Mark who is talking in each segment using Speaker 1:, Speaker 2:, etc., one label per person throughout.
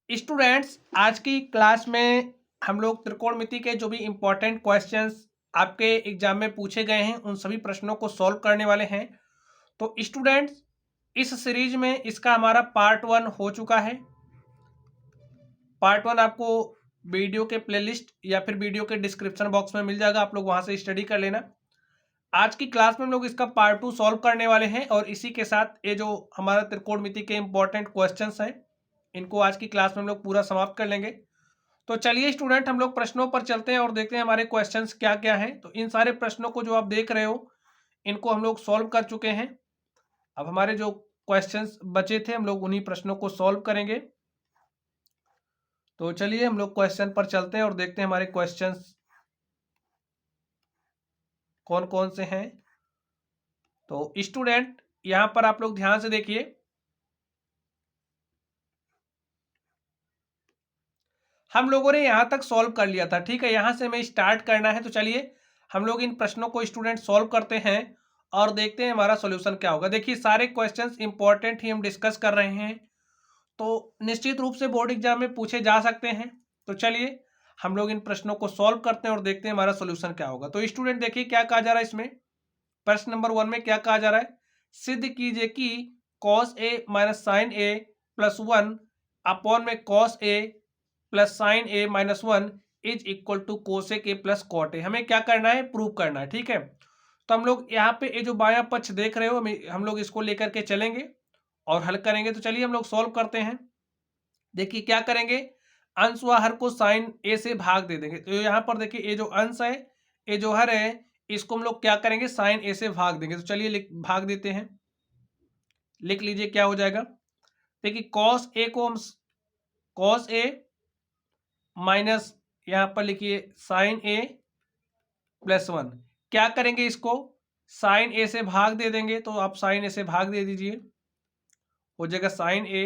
Speaker 1: Students, आज की class में हम लोग त्रिकोणमिति के जो भी इम्पोर्टेंट क्वेश्चंस आपके एग्जाम में पूछे गए हैं उन सभी प्रश्नों को सॉल्व करने वाले हैं। तो स्टूडेंट्स, इस सीरीज में इसका हमारा पार्ट 1 हो चुका है। पार्ट 1 आपको वीडियो के प्लेलिस्ट या फिर वीडियो के डिस्क्रिप्शन बॉक्स में मिल जाएगा, आप लोग वहां से स्टडी कर लेना। आज की क्लास में हम लोग इसका पार्ट 2 सॉल्व करने वाले हैं और इसी के साथ ये जो हमारा त्रिकोणमिति के इम्पोर्टेंट क्वेश्चंस हैं इनको आज की क्लास में हम लोग पूरा समाप्त कर लेंगे। तो चलिए स्टूडेंट, हम लोग प्रश्नों पर चलते हैं और देखते हैं हमारे क्वेश्चंस क्या क्या हैं। तो इन सारे प्रश्नों को जो आप देख रहे हो इनको हम लोग सॉल्व कर चुके हैं। अब हमारे जो क्वेश्चंस बचे थे हम लोग उन्हीं प्रश्नों को सॉल्व करेंगे। तो चलिए हम लोग क्वेश्चन पर चलते हैं और देखते हैं हमारे क्वेश्चंस कौन कौन से हैं। तो स्टूडेंट, यहां पर आप लोग ध्यान से देखिए। हम लोगों ने यहां तक सॉल्व कर लिया था, ठीक है। यहां से हमें स्टार्ट करना है। तो चलिए हम लोग इन प्रश्नों को स्टूडेंट सॉल्व करते हैं और देखते हैं हमारा सॉल्यूशन क्या होगा। देखिए, सारे क्वेश्चंस इंपॉर्टेंट ही हम डिस्कस कर रहे हैं, तो निश्चित रूप से बोर्ड एग्जाम में पूछे जा सकते हैं। तो चलिए हम लोग इन प्रश्नों को सॉल्व करते हैं और देखते हैं हमारा सॉल्यूशन क्या होगा। तो स्टूडेंट देखिए क्या कहा जा रहा है इसमें। प्रश्न नंबर 1 में क्या कहा जा रहा है, सिद्ध कीजिए कि cos A minus sin A plus 1 upon में cos A plus sin A minus 1 is equal to cosec A plus cot A. हमें क्या करना है, प्रूव करना है, ठीक है। तो हम लोग यहाँ पे ये जो बायां पक्ष देख रहे हो हम लोग इसको लेकर के चलेंगे और हल करेंगे। तो चलिए हम लोग सॉल्व करते हैं। देखिए क्या करेंगे, अंश व हर को साइन ए से भाग दे देंगे। तो यहाँ पर देखिए ये जो अंश है, ये जो हर है, इसको हम लोग क्या करेंगे, साइन ए से भाग देंगे। तो चलिए भाग देते हैं। लिख लीजिए क्या हो जाएगा। देखिए कॉस ए को हम कॉस ए माइनस यहाँ पर लिखिए साइन ए प्लस 1, क्या करेंगे, इसको साइन ए से भाग दे देंगे। तो आप साइन ए से भाग दे दीजिए, हो जाएगा साइन ए।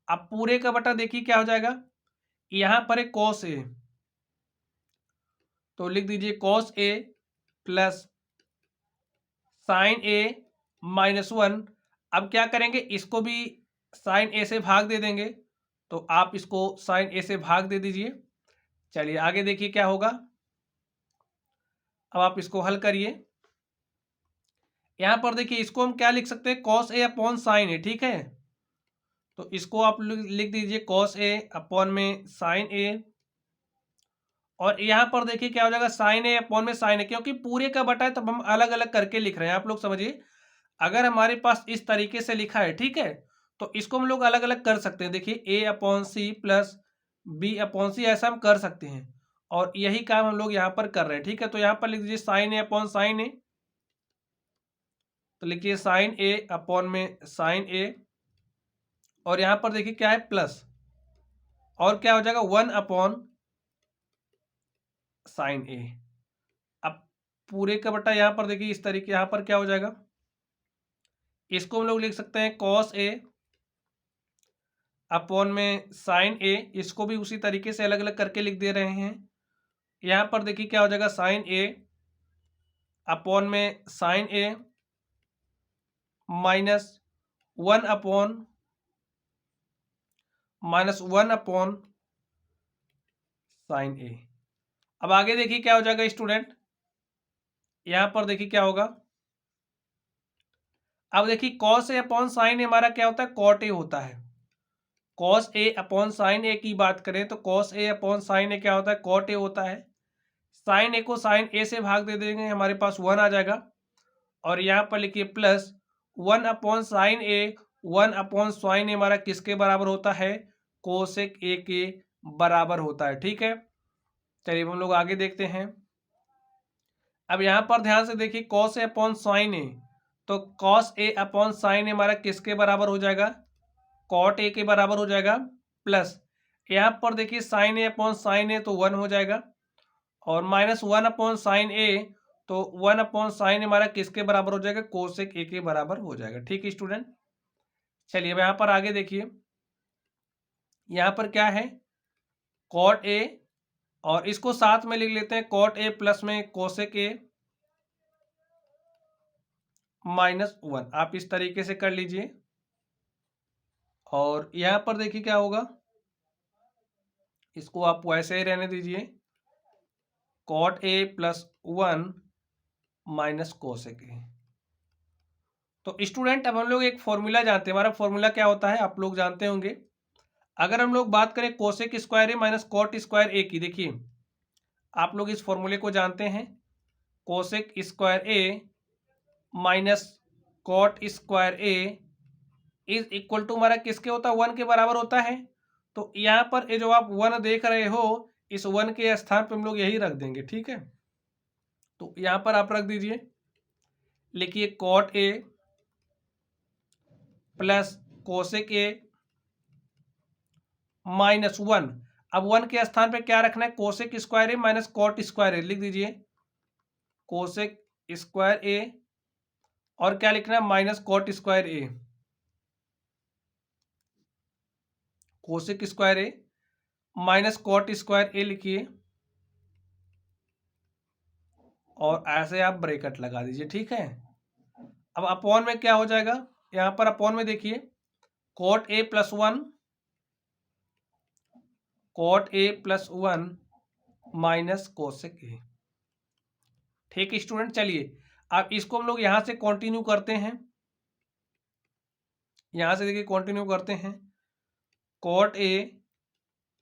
Speaker 1: अब पूरे का बटा देखिए क्या हो जाएगा, यहां पर है कॉस ए, तो लिख दीजिए cos A plus sin A minus 1। अब क्या करेंगे, इसको भी साइन ए से भाग दे देंगे। तो आप इसको साइन ए से भाग दे दीजिए। चलिए आगे देखिए क्या होगा। अब आप इसको हल करिए। यहां पर देखिए इसको हम क्या लिख सकते हैं, कॉस ए अपॉन साइन ए, ठीक है। तो इसको आप लिख दीजिए कॉस ए अपॉन में साइन ए, और यहाँ पर देखिए क्या हो जाएगा, साइन ए अपॉन में साइन ए, क्योंकि पूरे का बटा है तब हम अलग अलग करके लिख रहे हैं। आप लोग समझिए, अगर हमारे पास इस तरीके से लिखा है, ठीक है, तो इसको हम लोग अलग अलग कर सकते हैं। देखिए A upon C plus B upon C, ऐसा हम कर सकते हैं और यही काम हम लोग यहाँ पर कर रहे हैं, ठीक है। तो यहाँ पर लिख दीजिए साइन ए अपॉन साइन ए, तो लिखिए साइन ए अपॉन में साइन ए, और यहाँ पर देखिए क्या है प्लस, और क्या हो जाएगा 1 अपॉन साइन ए। अब पूरे का बटा यहाँ पर देखिए इस तरीके, यहाँ पर क्या हो जाएगा, इसको हम लोग लिख सकते हैं कॉस ए अपॉन में साइन ए, इसको भी उसी तरीके से अलग अलग करके लिख दे रहे हैं। यहाँ पर देखिए क्या हो जाएगा, साइन ए अपॉन में sign A minus 1 upon sine ए। अब आगे देखिए क्या हो जाएगा स्टूडेंट, यहाँ पर देखिए क्या होगा। अब देखिए कॉस ए अपॉन साइन ए हमारा क्या होता है, कॉट ए होता है। कॉस ए अपॉन साइन ए की बात करें तो कॉस ए अपॉन साइन ए क्या होता है, कॉट ए होता है। साइन ए को साइन ए से भाग दे देंगे, हमारे पास 1 आ जाएगा, और यहाँ पर लिखिए प्लस 1 अपॉन साइन ए, 1 अपॉन साइन ए हमारा किसके बराबर होता है, कोसेक ए के बराबर होता है, ठीक है। चलिए हम लोग आगे देखते हैं। अब यहाँ पर ध्यान से देखिए कॉस ए अपॉन साइन ए, तो कॉस ए अपॉन साइन ए हमारा किसके बराबर हो जाएगा, कॉट ए के बराबर हो जाएगा, प्लस यहाँ पर देखिए साइन ए अपॉन साइन ए तो 1 हो जाएगा, और माइनस 1 अपॉन साइन ए, तो 1 अपॉन साइन हमारा किसके बराबर हो जाएगा, कोसेक ए के बराबर हो जाएगा, ठीक है स्टूडेंट। चलिए अब यहाँ पर आगे देखिए, यहाँ पर क्या है, कॉट ए, और इसको साथ में लिख लेते हैं कॉट ए प्लस में कोसेक ए माइनस 1, आप इस तरीके से कर लीजिए। और यहाँ पर देखिए क्या होगा, इसको आप वैसे ही रहने दीजिए, cot A plus 1 minus cosec A. तो स्टूडेंट अब हम लोग एक फॉर्मूला जानते हैं, हमारा फॉर्मूला क्या होता है आप लोग जानते होंगे। अगर हम लोग बात करें cosec square A minus cot square A की, देखिए आप लोग इस फॉर्मूले को जानते हैं, cosec square A minus cot square A is equal to हमारा किसके होता है, 1 के बराबर होता है। तो यहाँ पर ये जो आप 1 देख रहे हो, इस 1 के स्थान पर हम लोग यही रख देंगे, ठीक है। तो यहाँ पर आप रख दीजिए, लिखिए cot A plus cosec A minus 1। अब 1 के स्थान पे क्या रखना है, cosec square A minus cot square A लिख दीजिए, कोसेक स्क्वायर ए और क्या लिखना है, minus cot square A. Cosec square A minus cot square A लिखिए और ऐसे आप ब्रैकेट लगा दीजिए, ठीक है। अब अपॉन में क्या हो जाएगा, यहां पर अपॉन में देखिए cot A plus 1, cot A plus 1 minus cosec A. ठीक स्टूडेंट, चलिए अब इसको हम लोग यहां से कंटिन्यू करते हैं, यहां से देखिए कंटिन्यू करते हैं, cot A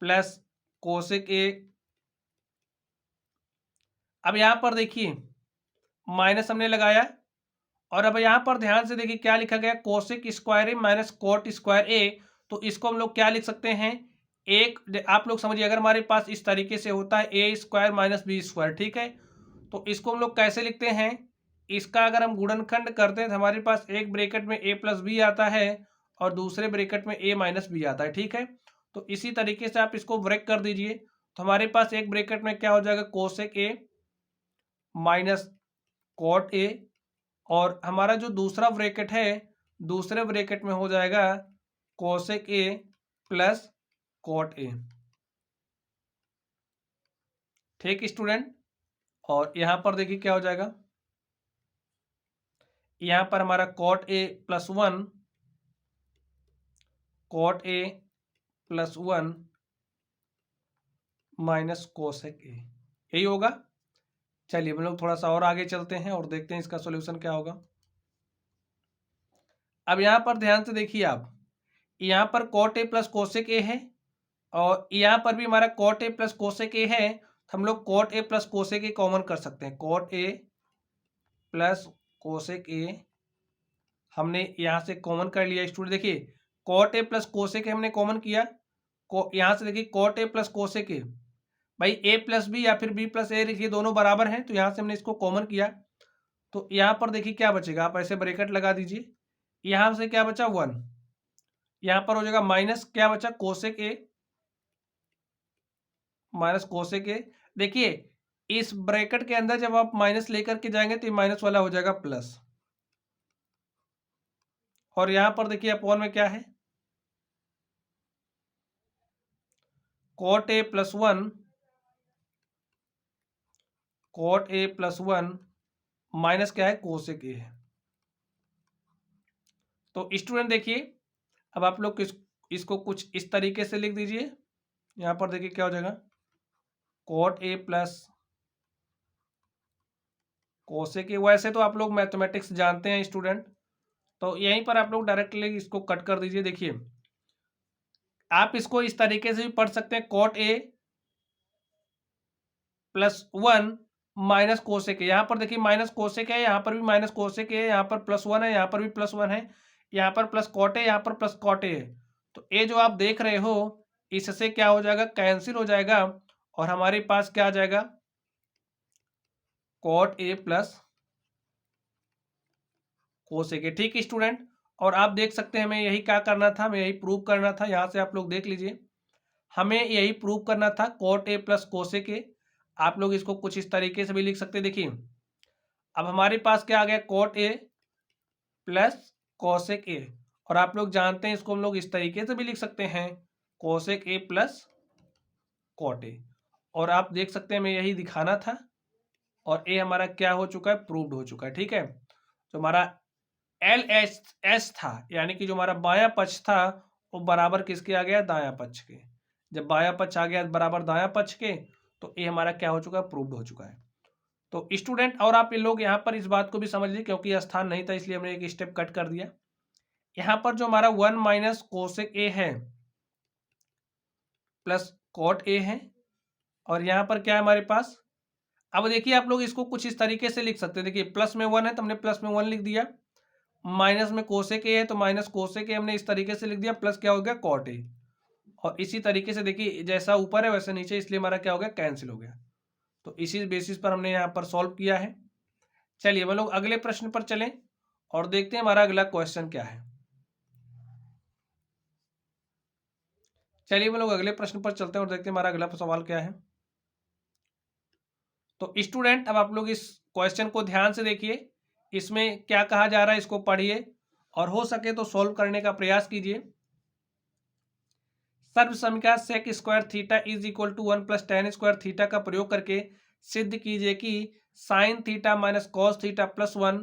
Speaker 1: plus cosec A. अब यहां पर देखिए माइनस हमने लगाया और अब यहां पर ध्यान से देखिए क्या लिखा गया, cosec square A minus cot square ए। तो इसको हम लोग क्या लिख सकते हैं, एक आप लोग समझिए अगर हमारे पास इस तरीके से होता है a square minus B square, ठीक है। तो इसको हम लोग कैसे लिखते हैं, इसका अगर हम गुणनखंड करते हैं तो हमारे पास एक ब्रैकेट में ए प्लस बी आता है और दूसरे ब्रैकेट में ए माइनस बी आता है, ठीक है। तो इसी तरीके से आप इसको ब्रेक कर दीजिए, तो हमारे पास एक ब्रैकेट में क्या हो जाएगा, cosec A minus cot A और हमारा जो दूसरा ब्रैकेट है, दूसरे ब्रैकेट में हो जाएगा cosec A plus cot A. ठीक स्टूडेंट, और यहां पर देखिए क्या हो जाएगा, यहां पर हमारा cot A plus 1, cot A plus 1 minus cosec A, यही होगा। चलिए हम लोग थोड़ा सा और आगे चलते हैं और देखते हैं इसका सॉल्यूशन क्या होगा। अब यहां पर ध्यान से देखिए आप, यहां पर cot A plus cosec A है और यहाँ पर भी हमारा cot A plus cosec A है, हम लोग cot A plus cosec A common कर सकते हैं, cot A plus cosec A हमने यहाँ से कॉमन कर लिया। स्टूडेंट देखिए cot A plus cosec A हमने कॉमन किया, यहाँ से देखिए cot A plus cosec A, भाई ए प्लस बी या फिर बी प्लस ए देखिए दोनों बराबर हैं, तो यहाँ से हमने इसको कॉमन किया। तो यहाँ पर देखिए क्या बचेगा, आप ऐसे ब्रैकेट लगा दीजिए, यहाँ से क्या बचा 1, यहाँ पर हो जाएगा माइनस क्या बचा, कोसेक ए माइनस कोसेक ए। देखिए इस ब्रैकेट के अंदर जब आप माइनस लेकर के जाएंगे तो ये माइनस वाला हो जाएगा प्लस, और यहां पर देखिए अपॉन में क्या है, cot A plus 1, cot A plus 1 minus क्या है, कोसेक ए है। तो स्टूडेंट देखिए अब आप लोग इसको कुछ इस तरीके से लिख दीजिए, यहां पर देखिए क्या हो जाएगा, cot A plus cosec A. वैसे तो आप लोग मैथमेटिक्स जानते हैं स्टूडेंट, तो यहीं पर आप लोग डायरेक्टली इसको कट कर दीजिए। देखिए आप इसको इस तरीके से भी पढ़ सकते हैं, cot A plus 1 minus cosec है, यहाँ पर देखिए माइनस कोसेक है, यहाँ पर भी माइनस कोसेक है, यहाँ पर प्लस 1 है, यहाँ पर भी प्लस 1 है, यहाँ पर प्लस कॉट है, यहाँ पर प्लस कॉट है। तो ये जो आप देख रहे हो इससे क्या हो जाएगा, कैंसिल हो जाएगा और हमारे पास क्या आ जाएगा, कॉट ए प्लस कोसेक है। ठीक स्टूडेंट, और आप देख सकते हैं हमें यही क्या करना था, हमें यही प्रूव करना था, यहाँ से आप लोग देख लीजिए हमें यही प्रूव करना था, cot A plus cosec A. आप लोग इसको कुछ इस तरीके से भी लिख सकते हैं। देखिए अब हमारे पास क्या आ गया, cot A plus cosec A, और आप लोग जानते हैं इसको हम लोग इस तरीके से भी लिख सकते हैं, cosec A plus cot A. और आप देख सकते हैं हमें यही दिखाना था और ए हमारा क्या हो चुका है, प्रूव्ड हो चुका है। ठीक है, तो हमारा एल एस था, यानी कि जो हमारा बायां पक्ष था वो बराबर किसके आ गया, दायां पक्ष के। जब बायां पक्ष आ गया बराबर दायां पक्ष के, तो ये हमारा क्या हो चुका है, प्रूव्ड हो चुका है। तो स्टूडेंट और आप ये लोग यहाँ पर इस बात को भी समझ लीजिए, क्योंकि स्थान नहीं था इसलिए हमने एक स्टेप कट कर दिया। यहाँ पर जो हमारा 1 माइनस कोसेक ए है प्लस कॉट ए है, और यहाँ पर क्या है हमारे पास, अब देखिए आप लोग इसको कुछ इस तरीके से लिख सकते हैं। देखिए प्लस में 1 है तो हमने प्लस में 1 लिख दिया, माइनस में कोसेक ए है तो माइनस कोसेक ए हमने इस तरीके से लिख दिया, प्लस क्या हो गया, कॉट ए। और इसी तरीके से देखिए जैसा ऊपर है वैसे नीचे, इसलिए हमारा क्या हो गया, कैंसिल हो गया। तो इसी बेसिस पर हमने यहाँ पर सॉल्व किया है। चलिए हम लोग अगले प्रश्न पर चलें और देखते हैं हमारा अगला क्वेश्चन क्या है। चलिए हम लोग अगले प्रश्न पर चलते हैं और देखते हैं हमारा अगला सवाल क्या है। तो स्टूडेंट अब आप लोग इस क्वेश्चन को ध्यान से देखिए, इसमें क्या कहा जा रहा है इसको पढ़िए और हो सके तो सॉल्व करने का प्रयास कीजिए। सर्व समीकरण sec square theta is equal to 1 plus tan square theta का प्रयोग करके सिद्ध कीजिए कि sine theta minus cos theta plus 1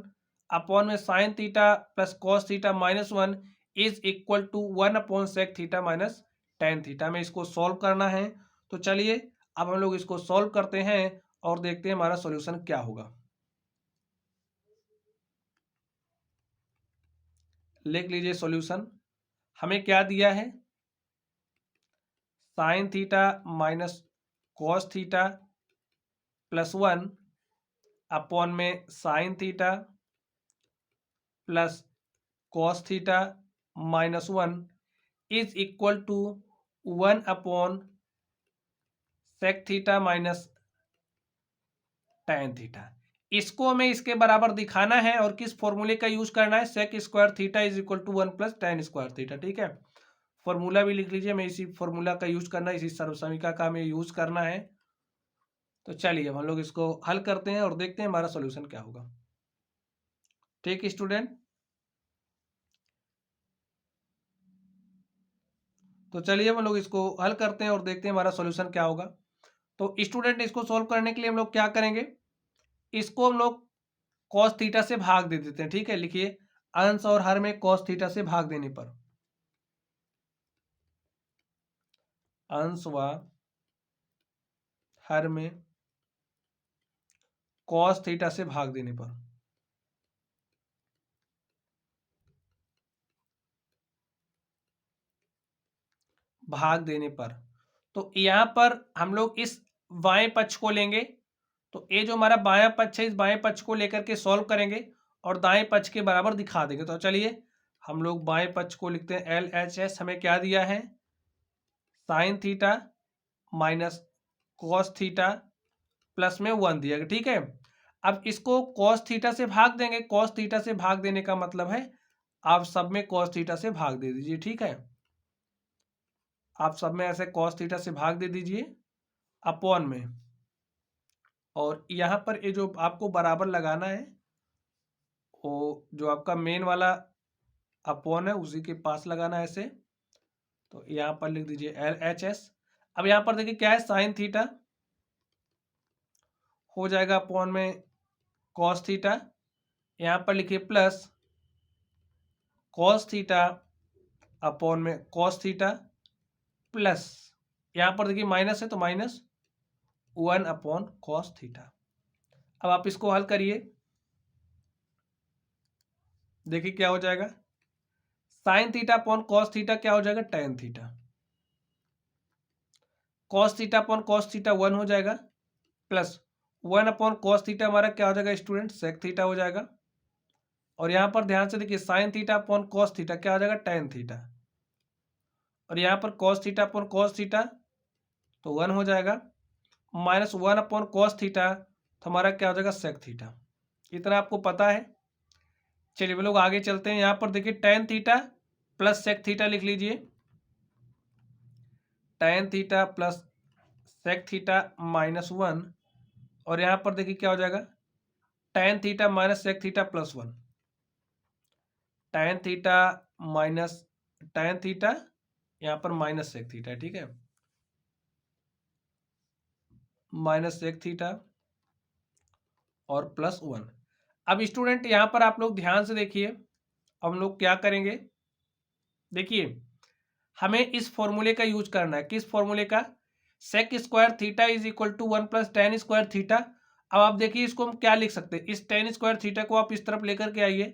Speaker 1: upon में sine theta plus cos theta minus 1 is equal to 1 upon sec theta minus tan theta में इसको solve करना है। तो चलिए अब हम लोग इसको सॉल्व करते हैं और देखते हैं हमारा सॉल्यूशन क्या होगा। लिख लीजिए सॉल्यूशन। हमें क्या दिया है, sine theta minus cos theta plus 1 upon में sine theta plus cos theta minus 1 is equal to 1 upon sec theta minus tan theta. इसको हमें इसके बराबर दिखाना है और किस फॉर्मूले का यूज करना है, sec square theta is equal to 1 plus tan square theta. ठीक है, फॉर्मूला भी लिख लीजिए, हमें इसी फॉर्मूला का यूज करना है, इसी सर्वसमीका का हमें यूज करना है। तो चलिए हम लोग इसको हल करते हैं और देखते हैं हमारा सॉल्यूशन क्या होगा। ठीक स्टूडेंट, तो चलिए हम लोग इसको हल करते हैं और देखते हैं हमारा सॉल्यूशन क्या होगा। तो स्टूडेंट इसको सॉल्व करने के लिए हम लोग क्या करेंगे, इसको हम लोग कॉस थीटा से भाग दे देते हैं। ठीक है, लिखिए अंश और हर में कॉस थीटा से भाग देने पर, अंश व हर में कॉस थीटा से भाग देने पर, भाग देने पर, तो यहाँ पर हम लोग इस बाएं पक्ष को लेंगे। तो ये जो हमारा बायां पक्ष है, इस बाएं पक्ष को लेकर के सॉल्व करेंगे और दाएं पक्ष के बराबर दिखा देंगे। तो चलिए हम लोग बाएं पक्ष को लिखते हैं, एल एच एस हमें क्या दिया है, sine theta minus cos theta plus में 1 दिया गया। ठीक है, अब इसको कॉस थीटा से भाग देंगे, कॉस थीटा से भाग देने का मतलब है आप सब में कॉस थीटा से भाग दे दीजिए। ठीक है, आप सब में ऐसे कॉस थीटा से भाग दे दीजिए अपॉन में, और यहाँ पर ये जो आपको बराबर लगाना है वो जो आपका मेन वाला अपॉन है उसी के पास लगाना है ऐसे। तो यहाँ पर लिख दीजिए एल एच एस। अब यहाँ पर देखिए क्या है, साइन थीटा हो जाएगा अपॉन में कॉस थीटा, यहाँ पर लिखिए प्लस कॉस थीटा अपॉन में कॉस थीटा प्लस, यहाँ पर देखिए माइनस है तो माइनस 1 अपॉन कॉस थीटा। अब आप इसको हल करिए, देखिए क्या हो जाएगा, sign theta upon cos theta क्या हो जाएगा, tan theta, cos theta upon cos theta 1 हो जाएगा, प्लस 1 अपॉन कॉस थीटा हमारा क्या हो जाएगा स्टूडेंट, सेक थीटा हो जाएगा। और यहाँ पर ध्यान से देखिए sign theta upon cos theta क्या हो जाएगा, टेन थीटा, और यहाँ पर cos theta upon cos theta तो 1 हो जाएगा, माइनस 1 अपॉन कॉस थीटा तो हमारा क्या हो जाएगा, सेक थीटा। इतना आपको पता है। चलिए हम लोग आगे चलते हैं, यहाँ पर देखिए tan theta plus sec theta लिख लीजिए, tan theta plus sec theta minus 1, और यहाँ पर देखिए क्या हो जाएगा, tan theta minus sec theta plus 1, tan theta minus tan theta, यहाँ पर माइनस सेक थीटा। ठीक है, माइनस सेक थीटा और प्लस 1। अब स्टूडेंट यहाँ पर आप लोग ध्यान से देखिए, अब हम लोग क्या करेंगे, देखिए हमें इस फॉर्मूले का यूज करना है। किस फॉर्मूले का? Sec square theta is equal to 1 plus tan square theta. अब आप देखिए इसको हम क्या लिख सकते हैं, इस टेन स्क्वायर थीटा को आप इस तरफ लेकर के आइए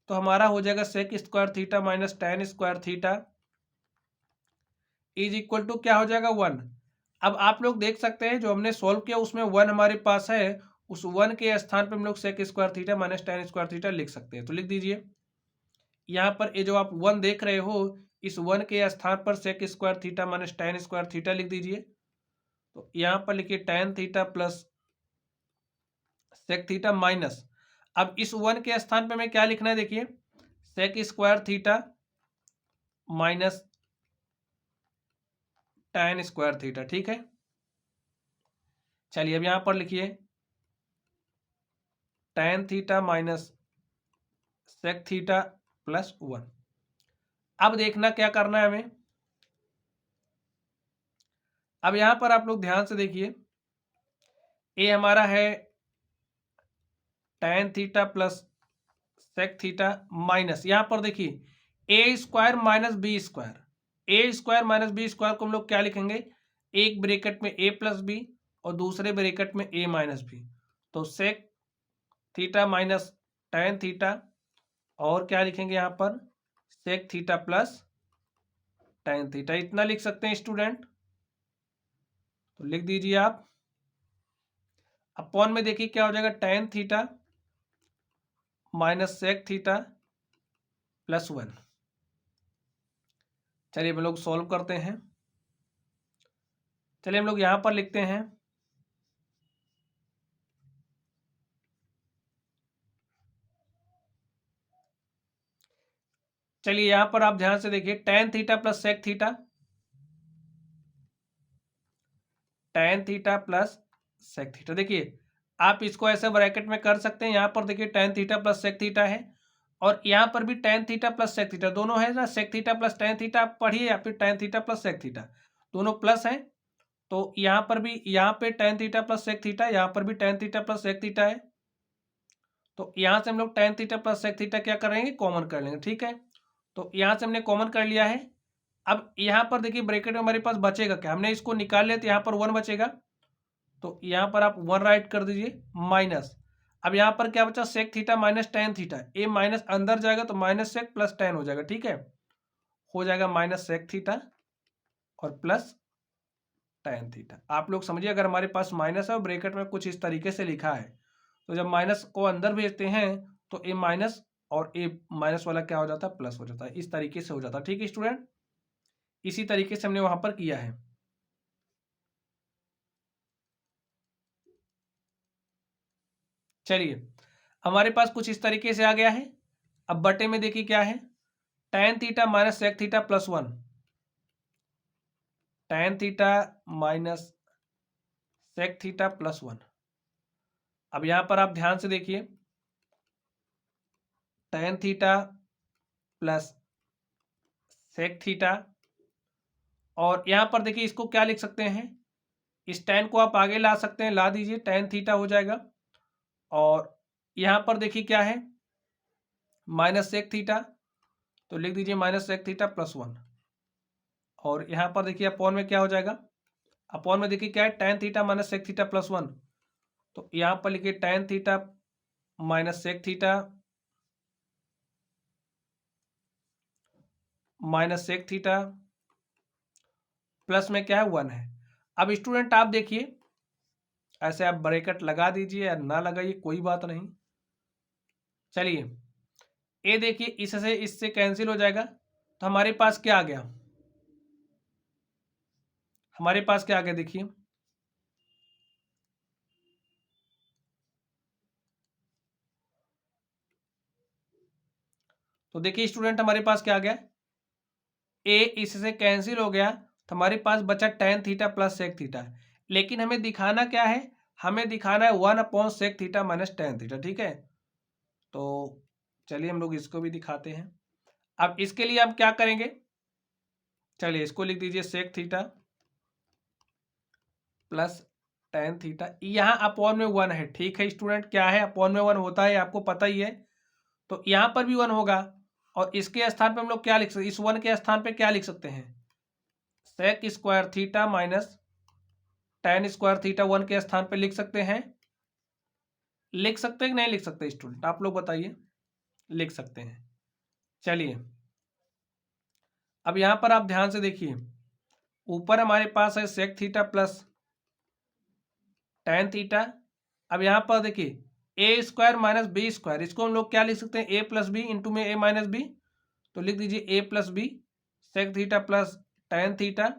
Speaker 1: तो हमारा हो जाएगा sec square theta minus tan square theta is equal to क्या हो जाएगा 1। अब आप लोग देख सकते हैं जो हमने सॉल्व किया उसमें 1 हमारे पास है, उस 1 के स्थान पे हम लोग sec square theta minus tan square theta लिख सकते हैं। तो लिख दीजिए यहाँ पर ये जो आप 1 देख रहे हो इस 1 के स्थान पर sec square theta minus tan square theta लिख दीजिए। तो यहाँ पर लिखिए tan theta plus sec theta minus, अब इस 1 के स्थान पे हमें क्या लिखना है, देखिए sec square theta minus tan square theta. ठीक है, चलिए अब यहां पर लिखिए tan theta minus sec theta plus 1। अब देखना क्या करना है हमें। अब यहां पर आप लोग ध्यान से देखिए, ए हमारा है tan theta plus sec theta minus, यहां पर देखिए ए square minus B square, A square minus B square को हम लोग क्या लिखेंगे, एक ब्रैकेट में ए प्लस बी और दूसरे ब्रैकेट में ए माइनस बी। तो sec theta minus tan theta और क्या लिखेंगे यहाँ पर sec theta plus tan theta, इतना लिख सकते हैं स्टूडेंट। तो लिख दीजिए आप, अपॉन में देखिए क्या हो जाएगा tan theta minus sec theta plus 1। चलिए हम लोग सॉल्व करते हैं। चलिए हम लोग यहां पर लिखते हैं चलिए यहां पर आप ध्यान से देखिए tan theta plus sec theta, tan theta plus sec theta, देखिए आप इसको ऐसे ब्रैकेट में कर सकते हैं। यहां पर देखिए tan theta plus sec theta है और यहां पर भी tan theta plus sec theta, दोनों है ना, sec theta plus tan theta आप पढ़िए या फिर tan theta plus sec theta, दोनों प्लस है। तो यहाँ पर भी यहाँ पे tan theta plus sec theta, यहाँ पर भी tan theta plus sec theta है। तो यहाँ से हम लोग tan theta plus sec theta क्या करेंगे, कॉमन कर लेंगे। ठीक है, तो यहाँ से हमने कॉमन कर लिया है। अब यहाँ पर देखिए ब्रैकेट में हमारे पास बचेगा क्या, हमने इसको निकाल लिया तो यहाँ पर 1 बचेगा, तो यहाँ पर आप 1 राइट कर दीजिए माइनस। अब यहाँ पर क्या बचा sec theta minus tan theta, A minus अंदर जाएगा तो माइनस सेक प्लस टेन हो जाएगा। ठीक है, हो जाएगा माइनस सेक थीटा और प्लस टेन थीटा। आप लोग समझिए अगर हमारे पास माइनस है और ब्रैकेट में कुछ इस तरीके से लिखा है तो जब माइनस को अंदर भेजते हैं तो ए माइनस और ए माइनस वाला क्या हो जाता है, प्लस हो जाता है, इस तरीके से हो जाता है। ठीक है स्टूडेंट, इसी तरीके से हमने वहां पर किया है। चलिए हमारे पास कुछ इस तरीके से आ गया है। अब बटे में देखिए क्या है, tan theta minus sec theta plus 1, tan theta minus sec theta plus 1। अब यहां पर आप ध्यान से देखिए tan theta plus sec theta और यहां पर देखिए इसको क्या लिख सकते हैं, इस टेन को आप आगे ला सकते हैं, ला दीजिए टेन थीटा हो जाएगा। और यहां पर देखिए क्या है माइनस सेक थीटा, तो लिख दीजिए माइनस सेक थीटा प्लस 1। और यहां पर देखिए अपॉन में क्या हो जाएगा, अपॉन में देखिए क्या है tan theta minus sec theta plus 1, तो यहां पर लिखिए tan theta minus sec theta minus sec theta plus में क्या है 1 है। अब स्टूडेंट आप देखिए ऐसे आप ब्रैकेट लगा दीजिए या ना लगाइए कोई बात नहीं। चलिए ए देखिए इससे इससे कैंसिल हो जाएगा, तो हमारे पास क्या आ गया, हमारे पास क्या आ गया देखिए, तो देखिए स्टूडेंट हमारे पास क्या आ गया, ए इससे कैंसिल हो गया तो हमारे पास बचा tan theta plus sec theta. लेकिन हमें दिखाना क्या है, हमें दिखाना है 1 upon sec theta minus tan theta. ठीक है, तो चलिए हम लोग इसको भी दिखाते हैं। अब इसके लिए आप क्या करेंगे, चलिए इसको लिख दीजिए sec theta plus tan theta, यहाँ अपॉन में 1 है। ठीक है स्टूडेंट, क्या है अपॉन में 1 होता है आपको पता ही है, तो यहाँ पर भी 1 होगा और इसके स्थान पे हम लोग क्या लिख सकते, इस 1 के स्थान पे क्या लिख सकते हैं, sec square theta minus tan square theta 1 के स्थान पे लिख सकते हैं? लिख सकते हैं कि नहीं लिख सकते स्टूडेंट, आप लोग बताइए। लिख सकते हैं। चलिए अब यहां पर आप ध्यान से देखिए, ऊपर हमारे पास है sec theta plus tan theta. अब यहां पर देखिए ए स्क्वायर माइनस बी स्क्वायर, इसको हम लोग क्या लिख सकते हैं? ए प्लस बी इंटू में ए माइनस बी। तो लिख दीजिए A plus B sec theta plus tan theta,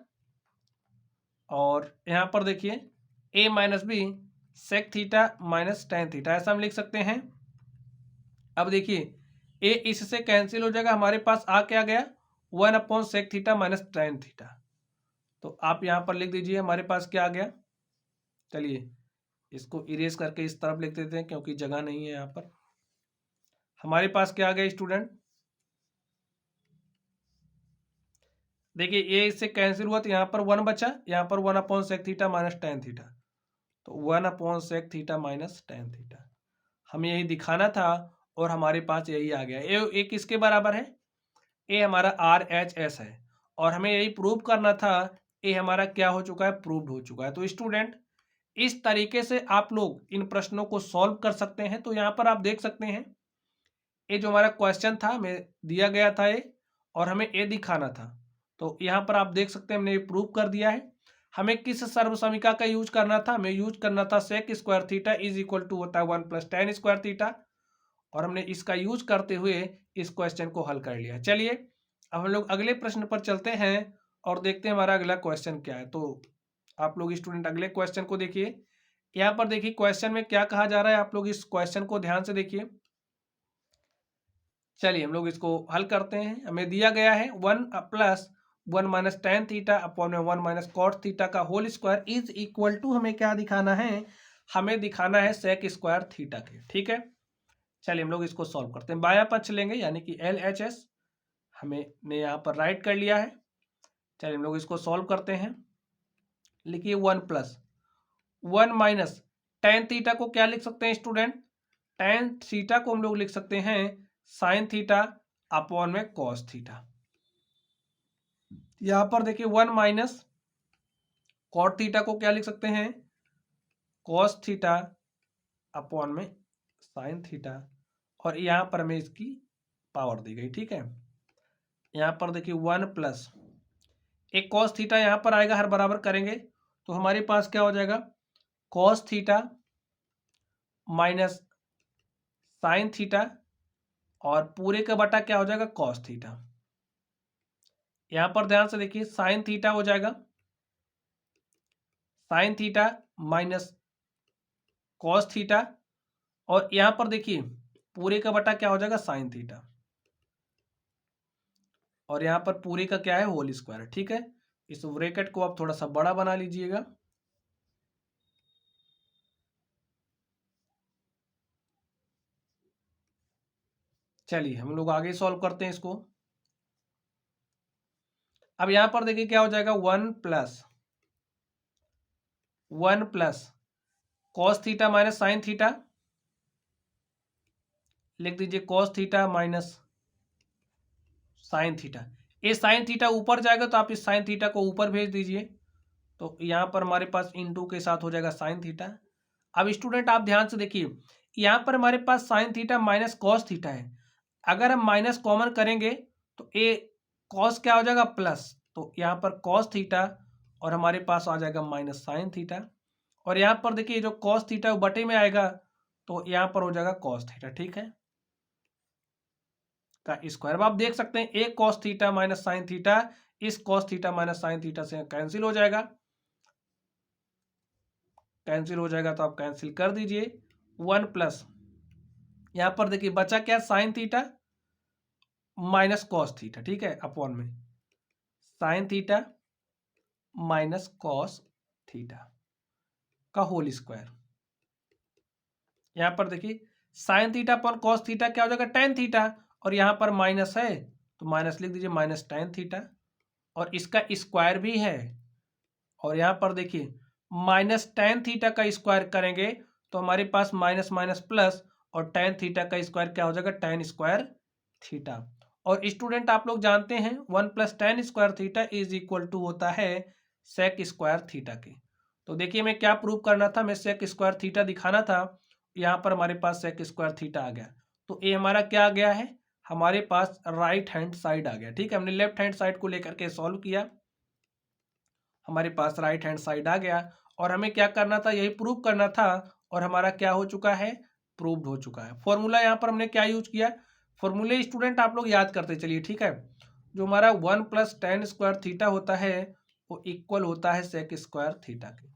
Speaker 1: और यहां पर देखिए A minus B sec theta minus tan theta, ऐसा हम लिख सकते हैं। अब देखिए ए इससे कैंसिल हो जाएगा, हमारे पास आ क्या गया? 1 upon sec theta minus tan theta. तो आप यहां पर लिख दीजिए हमारे पास क्या आ गया। चलिए इसको इरेज करके इस तरफ लिख देते हैं क्योंकि जगह नहीं है यहाँ पर। हमारे पास क्या आ गया स्टूडेंट? देखिए ये इससे कैंसिल हुआ तो यहाँ पर 1 बचा, यहाँ पर 1 upon sec theta minus tan theta. तो 1 upon sec theta minus tan theta हमें यही दिखाना था और हमारे पास यही आ गया। ए किसके बराबर है? ए हमारा RHS है और हमें यही प्रूव करना था। ए हमारा क्या हो चुका है? प्रूव्ड हो चुका है। तो स्टूडेंट इस तरीके से आप लोग इन प्रश्नों को सॉल्व कर सकते हैं। तो यहाँ पर आप देख सकते हैं ये जो हमारा क्वेश्चन था हमें दिया गया था ये, और हमें ए दिखाना था। तो यहाँ पर आप देख सकते हैं हमने ये प्रूव कर दिया है। हमें किस सर्वसमीका का यूज करना था? हमें यूज करना था sec square theta is equal to होता है 1 प्लस टेन स्क्वायर थीटा, और हमने इसका यूज करते हुए इस क्वेश्चन को हल कर लिया। चलिए अब हम लोग अगले प्रश्न पर चलते हैं और देखते हैं हमारा अगला क्वेश्चन क्या है। तो आप लोग स्टूडेंट अगले क्वेश्चन को देखिए। यहाँ पर देखिए क्वेश्चन में क्या कहा जा रहा है, आप लोग इस क्वेश्चन को ध्यान से देखिए। चलिए हम लोग इसको हल करते हैं। हमें दिया गया है 1 plus 1 minus tan theta upon में 1 माइनस कॉट थीटा का whole square is equal to, हमें क्या दिखाना है? हमें दिखाना है सेक स्क्वायर थीटा के। ठीक है, चलिए हम लोग इसको सॉल्व करते हैं। बायां पक्ष लेंगे यानी कि LHS हमें ने यहाँ पर राइट कर लिया है। चलिए हम लोग इसको सॉल्व करते हैं। लिखिए 1 प्लस 1 माइनस टेन थीटा को क्या लिख सकते हैं स्टूडेंट? टेन थीटा को हम लोग लिख सकते हैं साइन थीटा अपॉन में कॉस थीटा। यहां पर देखिए 1 माइनस कॉट थीटा को क्या लिख सकते हैं? कॉस थीटा अपॉन में साइन थीटा, और यहां पर हमें इसकी पावर दी गई। ठीक है, यहां पर देखिए 1 प्लस एक कॉस थीटा यहां पर आएगा, हर बराबर करेंगे तो हमारे पास क्या हो जाएगा? Cos theta minus sine theta, और पूरे का बटा क्या हो जाएगा? Cos theta. यहां पर ध्यान से देखिए साइन थीटा हो जाएगा sign theta minus cos theta, और यहां पर देखिए पूरे का बटा क्या हो जाएगा? साइन थीटा, और यहां पर पूरे का क्या है? Whole square. ठीक है, इस ब्रैकेट को आप थोड़ा सा बड़ा बना लीजिएगा। चलिए हम लोग आगे सॉल्व करते हैं इसको। अब यहां पर देखिए क्या हो जाएगा? 1 plus cos theta minus sine theta, लिख दीजिए cos theta minus sine theta. ये साइन थीटा ऊपर जाएगा तो आप इस साइन थीटा को ऊपर भेज दीजिए, तो यहां पर हमारे पास इंटू के साथ हो जाएगा साइन थीटा। अब स्टूडेंट आप ध्यान से देखिए, यहां पर हमारे पास sine theta minus cos theta है। अगर हम माइनस कॉमन करेंगे तो ए कॉस क्या हो जाएगा? प्लस, तो यहाँ पर कॉस थीटा और हमारे पास आ जाएगा माइनस साइन थीटा, और यहाँ पर देखिए जो कॉस थीटा वो बटे में आएगा तो यहाँ पर हो जाएगा कॉस थीटा। ठीक है, का स्क्वायर। अब आप देख सकते हैं एक cos theta minus sine theta इस cos theta minus sine theta से कैंसिल हो जाएगा। कैंसिल हो जाएगा तो आप कैंसिल कर दीजिए। 1 प्लस यहां पर देखिए बचा क्या? Sign theta minus cos theta. ठीक है, अपॉन में sine theta minus cos theta का होल स्क्वायर। यहां पर देखिए sign theta upon cos theta क्या हो जाएगा? टेन थीटा, और यहां पर माइनस है तो माइनस लिख दीजिए माइनस टेन थीटा, और इसका स्क्वायर भी है, और यहां पर देखिए माइनस टेन थीटा का स्क्वायर करेंगे तो हमारे पास माइनस माइनस प्लस, और टेन थीटा का स्क्वायर क्या हो जाएगा? टेन स्क्वायर थीटा, और स्टूडेंट आप लोग जानते हैं 1 + tan² θ इज इक्वल टू होता है sec² θ के। तो देखिए मैं क्या प्रूव करना था, मैं sec² θ दिखाना था, यहाँ पर हमारे पास sec² θ आ गया। तो ये हमारा क्या आ गया है, हमारे पास राइट हैंड साइड आ गया। ठीक है, हमने लेफ्ट हैंड साइड को लेकर के सॉल्व किया, हमारे पास राइट हैंड साइड आ गया। और हमें क्या करना था, यही प्रूव करना था, और हमारा क्या हो चुका है, प्रूव्ड हो चुका है। फॉर्मूला यहाँ पर हमने क्या यूज किया, फॉर्मूले स्टूडेंट आप लोग याद करते चलिए। ठीक है, जो हमारा 1 + tan² θ होता है वो इक्वल होता है sec² θ के।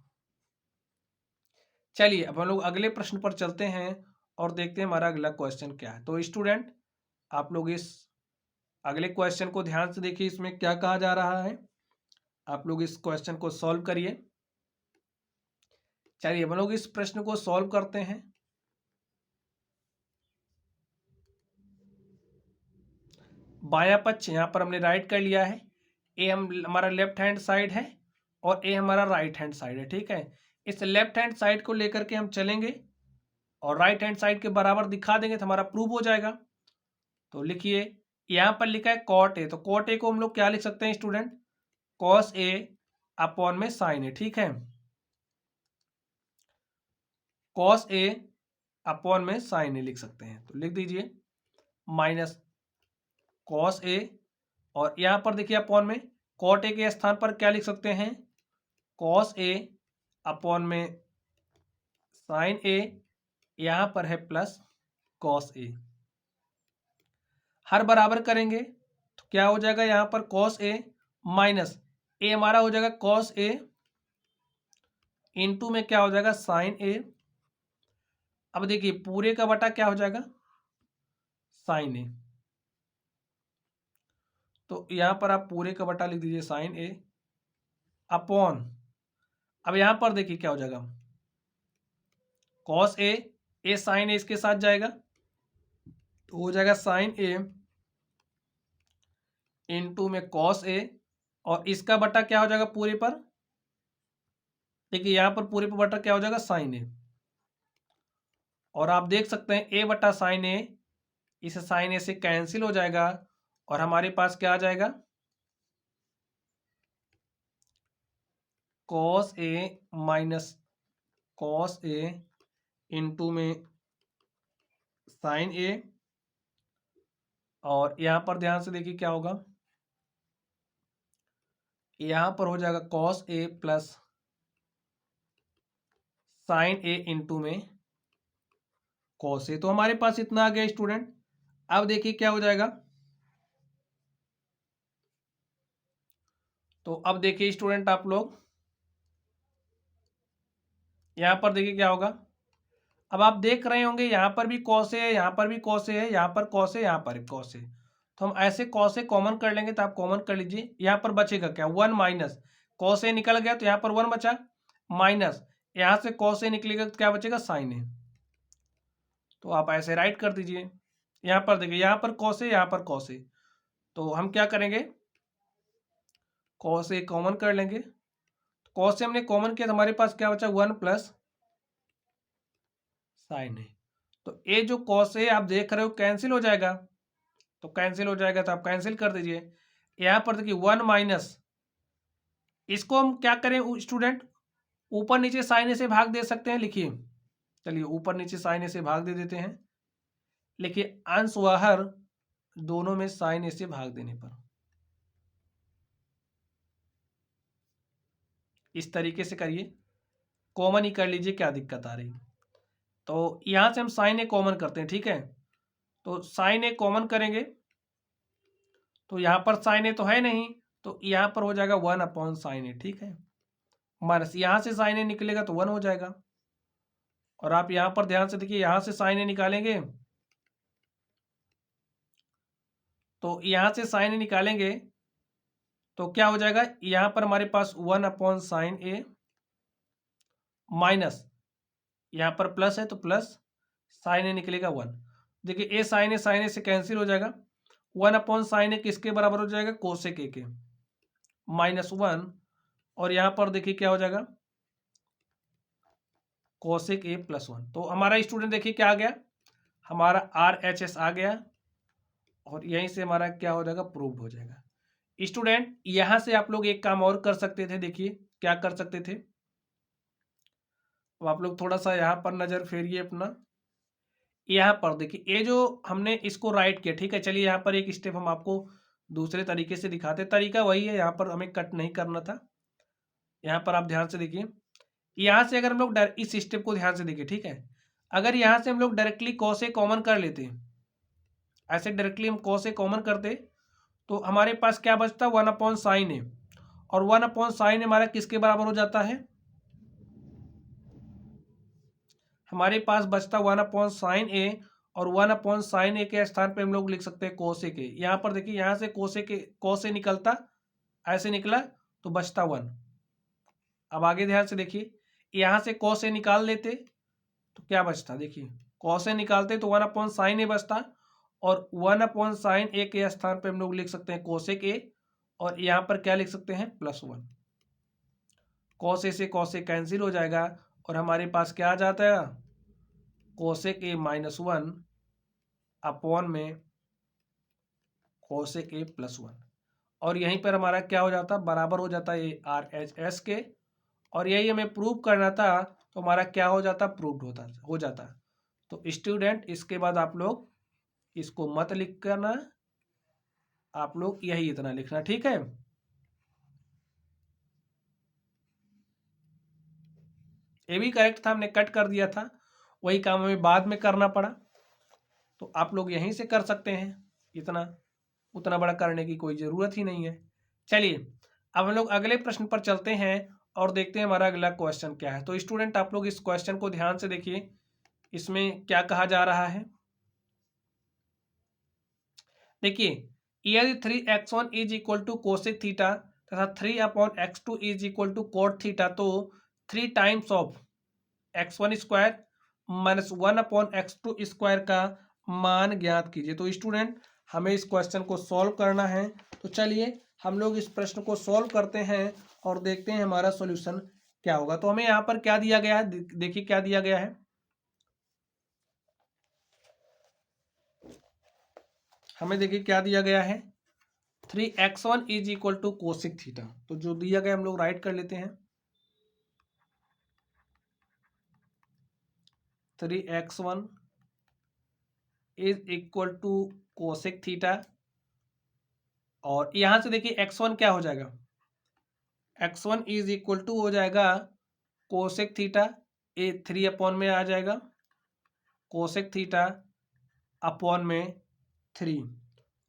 Speaker 1: चलिए अब हम लोग अगले प्रश्न पर चलते हैं और देखते हैं हमारा अगला क्वेश्चन क्या है। तो स्टूडेंट आप लोग इस अगले क्वेश्चन को ध्यान से देखिए, इसमें क्या कहा जा रहा है, आप लोग इस क्वेश्चन को सॉल्व करिए। चलिए हम लोग इस प्रश्न को सॉल्व करते हैं। बायां पक्ष यहाँ पर हमने राइट कर लिया है, ए हमारा लेफ्ट हैंड साइड है और ए हमारा राइट हैंड साइड है। ठीक है, इस लेफ्ट हैंड साइड को लेकर के हम चलेंगे और राइट हैंड साइड के बराबर दिखा देंगे तो हमारा प्रूव हो जाएगा। तो लिखिए यहाँ पर लिखा है cot a, तो cot a को हम लोग क्या लिख सकते हैं स्टूडेंट, cos a अपॉन में sin a। ठीक है, cos a अपॉन में sin a लिख सकते हैं, तो लिख दीजिए माइनस cos a, और यहाँ पर देखिए अपॉन में cot a के स्थान पर क्या लिख सकते हैं, cos a अपॉन में sin a, यहाँ पर है प्लस cos a। हर बराबर करेंगे तो क्या हो जाएगा, यहाँ पर cos a माइनस a हमारा हो जाएगा cos a, इंटू में क्या हो जाएगा sin a। अब देखिए पूरे का बटा क्या हो जाएगा sin a, तो यहाँ पर आप पूरे का बटा लिख दीजिए sin a अपॉन, अब यहाँ पर देखिए क्या हो जाएगा cos a, a sin a इसके साथ जाएगा तो हो जाएगा sin a इंटू में cos a, और इसका बटा क्या हो जाएगा पूरे पर, देखिए यहाँ पर पूरे पर बटा क्या हो जाएगा sin a, और आप देख सकते हैं a बटा sin a इस sin a से कैंसिल हो जाएगा और हमारे पास क्या आ जाएगा cos a minus cos a into में sin a, और यहाँ पर ध्यान से देखिए क्या होगा, यहाँ पर हो जाएगा cos a plus sin a into में cos a। तो हमारे पास इतना आ गया स्टूडेंट। अब देखिए क्या हो जाएगा, तो अब देखिए स्टूडेंट आप लोग यहाँ पर देखिए क्या होगा, अब आप देख रहे होंगे यहाँ पर भी cos a है, यहाँ पर भी cos a है, यहाँ पर cos a, यहाँ पर भी cos a। तो हम ऐसे cos a कॉमन कर लेंगे, तो आप कॉमन कर लीजिए, यहाँ पर बचेगा क्या 1 माइनस cos a निकल गया तो यहाँ पर 1 बचा, माइनस यहाँ से cos a निकलेगा तो क्या बचेगा sin a। तो आप ऐसे राइट कर दीजिए, यहाँ पर देखिए यहाँ पर cos a, यहाँ पर cos a, तो हम क्या करेंगे cos a कॉमन कर लेंगे, cos a हमने कॉमन किया तो हमारे पास क्या बचा 1 प्लस sin a। तो ये जो cos a आप देख रहे हो कैंसिल हो जाएगा, तो कैंसिल हो जाएगा तो आप कैंसिल कर दीजिए। यहाँ पर देखिए 1 माइनस, इसको हम क्या करें स्टूडेंट, ऊपर नीचे साइन ए से भाग दे सकते हैं। लिखिए चलिए ऊपर नीचे साइन ए से भाग दे देते हैं, लिखिए अंश व हर दोनों में साइन ए से भाग देने पर इस तरीके से करिए, कॉमन ही कर लीजिए, क्या दिक्कत आ रही। तो यहां से हम साइन ए कॉमन करते हैं। ठीक है, तो साइन ए कॉमन करेंगे तो यहां पर साइन ए तो है नहीं, तो यहां पर हो जाएगा 1 अपॉन साइन ए। ठीक है, माइनस यहां से साइन ए निकलेगा तो 1 हो जाएगा, और आप यहां पर ध्यान से देखिए यहां से साइन ए निकालेंगे तो यहां से साइन ए निकालेंगे तो क्या हो जाएगा, यहां पर हमारे पास 1 अपॉन साइन ए माइनस यहाँ पर प्लस है तो प्लस साइन ए निकलेगा 1। देखिए ए साइन ए से कैंसिल हो जाएगा, 1 अपॉन साइन ए किसके बराबर हो जाएगा कोसेक ए के, -1, और यहाँ पर देखिए क्या हो जाएगा कोसेक ए +1। तो हमारा स्टूडेंट देखिए क्या आ गया, हमारा RHS आ गया, और यहीं से हमारा क्या हो जाएगा, प्रूव्ड हो जाएगा। स्टूडेंट यहां से आप लोग एक काम और कर सकते थे, देखिए क्या कर सकते थे। अब आप लोग थोड़ा सा यहाँ पर नजर फेरिए अपना, यहाँ पर देखिए ये जो हमने इसको राइट किया, ठीक है। चलिए यहाँ पर एक स्टेप हम आपको दूसरे तरीके से दिखाते, तरीका वही है, यहाँ पर हमें कट नहीं करना था। यहाँ पर आप ध्यान से देखिए, यहाँ से अगर हम लोग इस स्टेप को ध्यान से देखिए, ठीक है। अगर यहाँ से हम लोग डायरेक्टली कॉस से कॉमन कर लेते, ऐसे डायरेक्टली हम कॉस से कॉमन करते, तो हमारे पास क्या बचता, 1/sin ए, और 1/sin ए हमारा किसके बराबर हो जाता है, हमारे पास बचता 1/sin ए, और 1/sin ए के स्थान पे हम लोग लिख सकते हैं कोसेक ए। यहाँ पर देखिए, यहाँ से कोस ए निकलता, ऐसे निकला तो बचता 1। अब आगे ध्यान से देखिए, यहाँ से कोस ए निकाल लेते तो क्या बचता, देखिए कॉस ए निकालते तो 1/sin ए बचता, और 1/sin ए के स्थान पे हम लोग लिख सकते हैं कोसेक ए, और यहाँ पर क्या लिख सकते हैं, +1। कॉस ए से कॉस ए कैंसिल हो जाएगा, और हमारे पास क्या आ जाता है, कोसेक ए -1 अपॉन में कोसेक ए +1, और यहीं पर हमारा क्या हो जाता, बराबर हो जाता है RHS के, और यही हमें प्रूव करना था, तो हमारा क्या हो जाता, प्रूव्ड हो जाता। तो स्टूडेंट इसके बाद आप लोग इसको मत लिख करना, आप लोग यही इतना लिखना, ठीक है। ये भी करेक्ट था, हमने कट कर दिया था, वही काम हमें बाद में करना पड़ा, तो आप लोग यहीं से कर सकते हैं, इतना उतना बड़ा करने की कोई ज़रूरत ही नहीं है। चलिए अब हम लोग अगले प्रश्न पर चलते हैं और देखते हैं हमारा अगला क्वेश्चन क्या है। तो स्टूडेंट आप लोग इस क्वेश्चन को ध्यान से देखिए, इसमें क्या कहा जा रहा है। देखिए यदि 3x1 is equal to cosec theta तथा 3/x2 is equal to cot theta, तो 3 times of x1 square -1/x2 square का मान ज्ञात कीजिए। तो स्टूडेंट हमें इस क्वेश्चन को सॉल्व करना है, तो चलिए हम लोग इस प्रश्न को सॉल्व करते हैं और देखते हैं हमारा सॉल्यूशन क्या होगा। तो हमें यहाँ पर क्या दिया गया है, देखिए क्या दिया गया है, हमें देखिए क्या दिया गया है, 3x1 is equal to cosec theta. तो जो दिया गया हम लोग राइट कर लेते हैं, 3x1 is equal to cosec theta, और यहां से देखिए x1 क्या हो जाएगा, x1 इज इक्वल टू हो जाएगा कोसेक थीटा, ए 3 में आ जाएगा, कोसेक थीटा अपॉन में 3,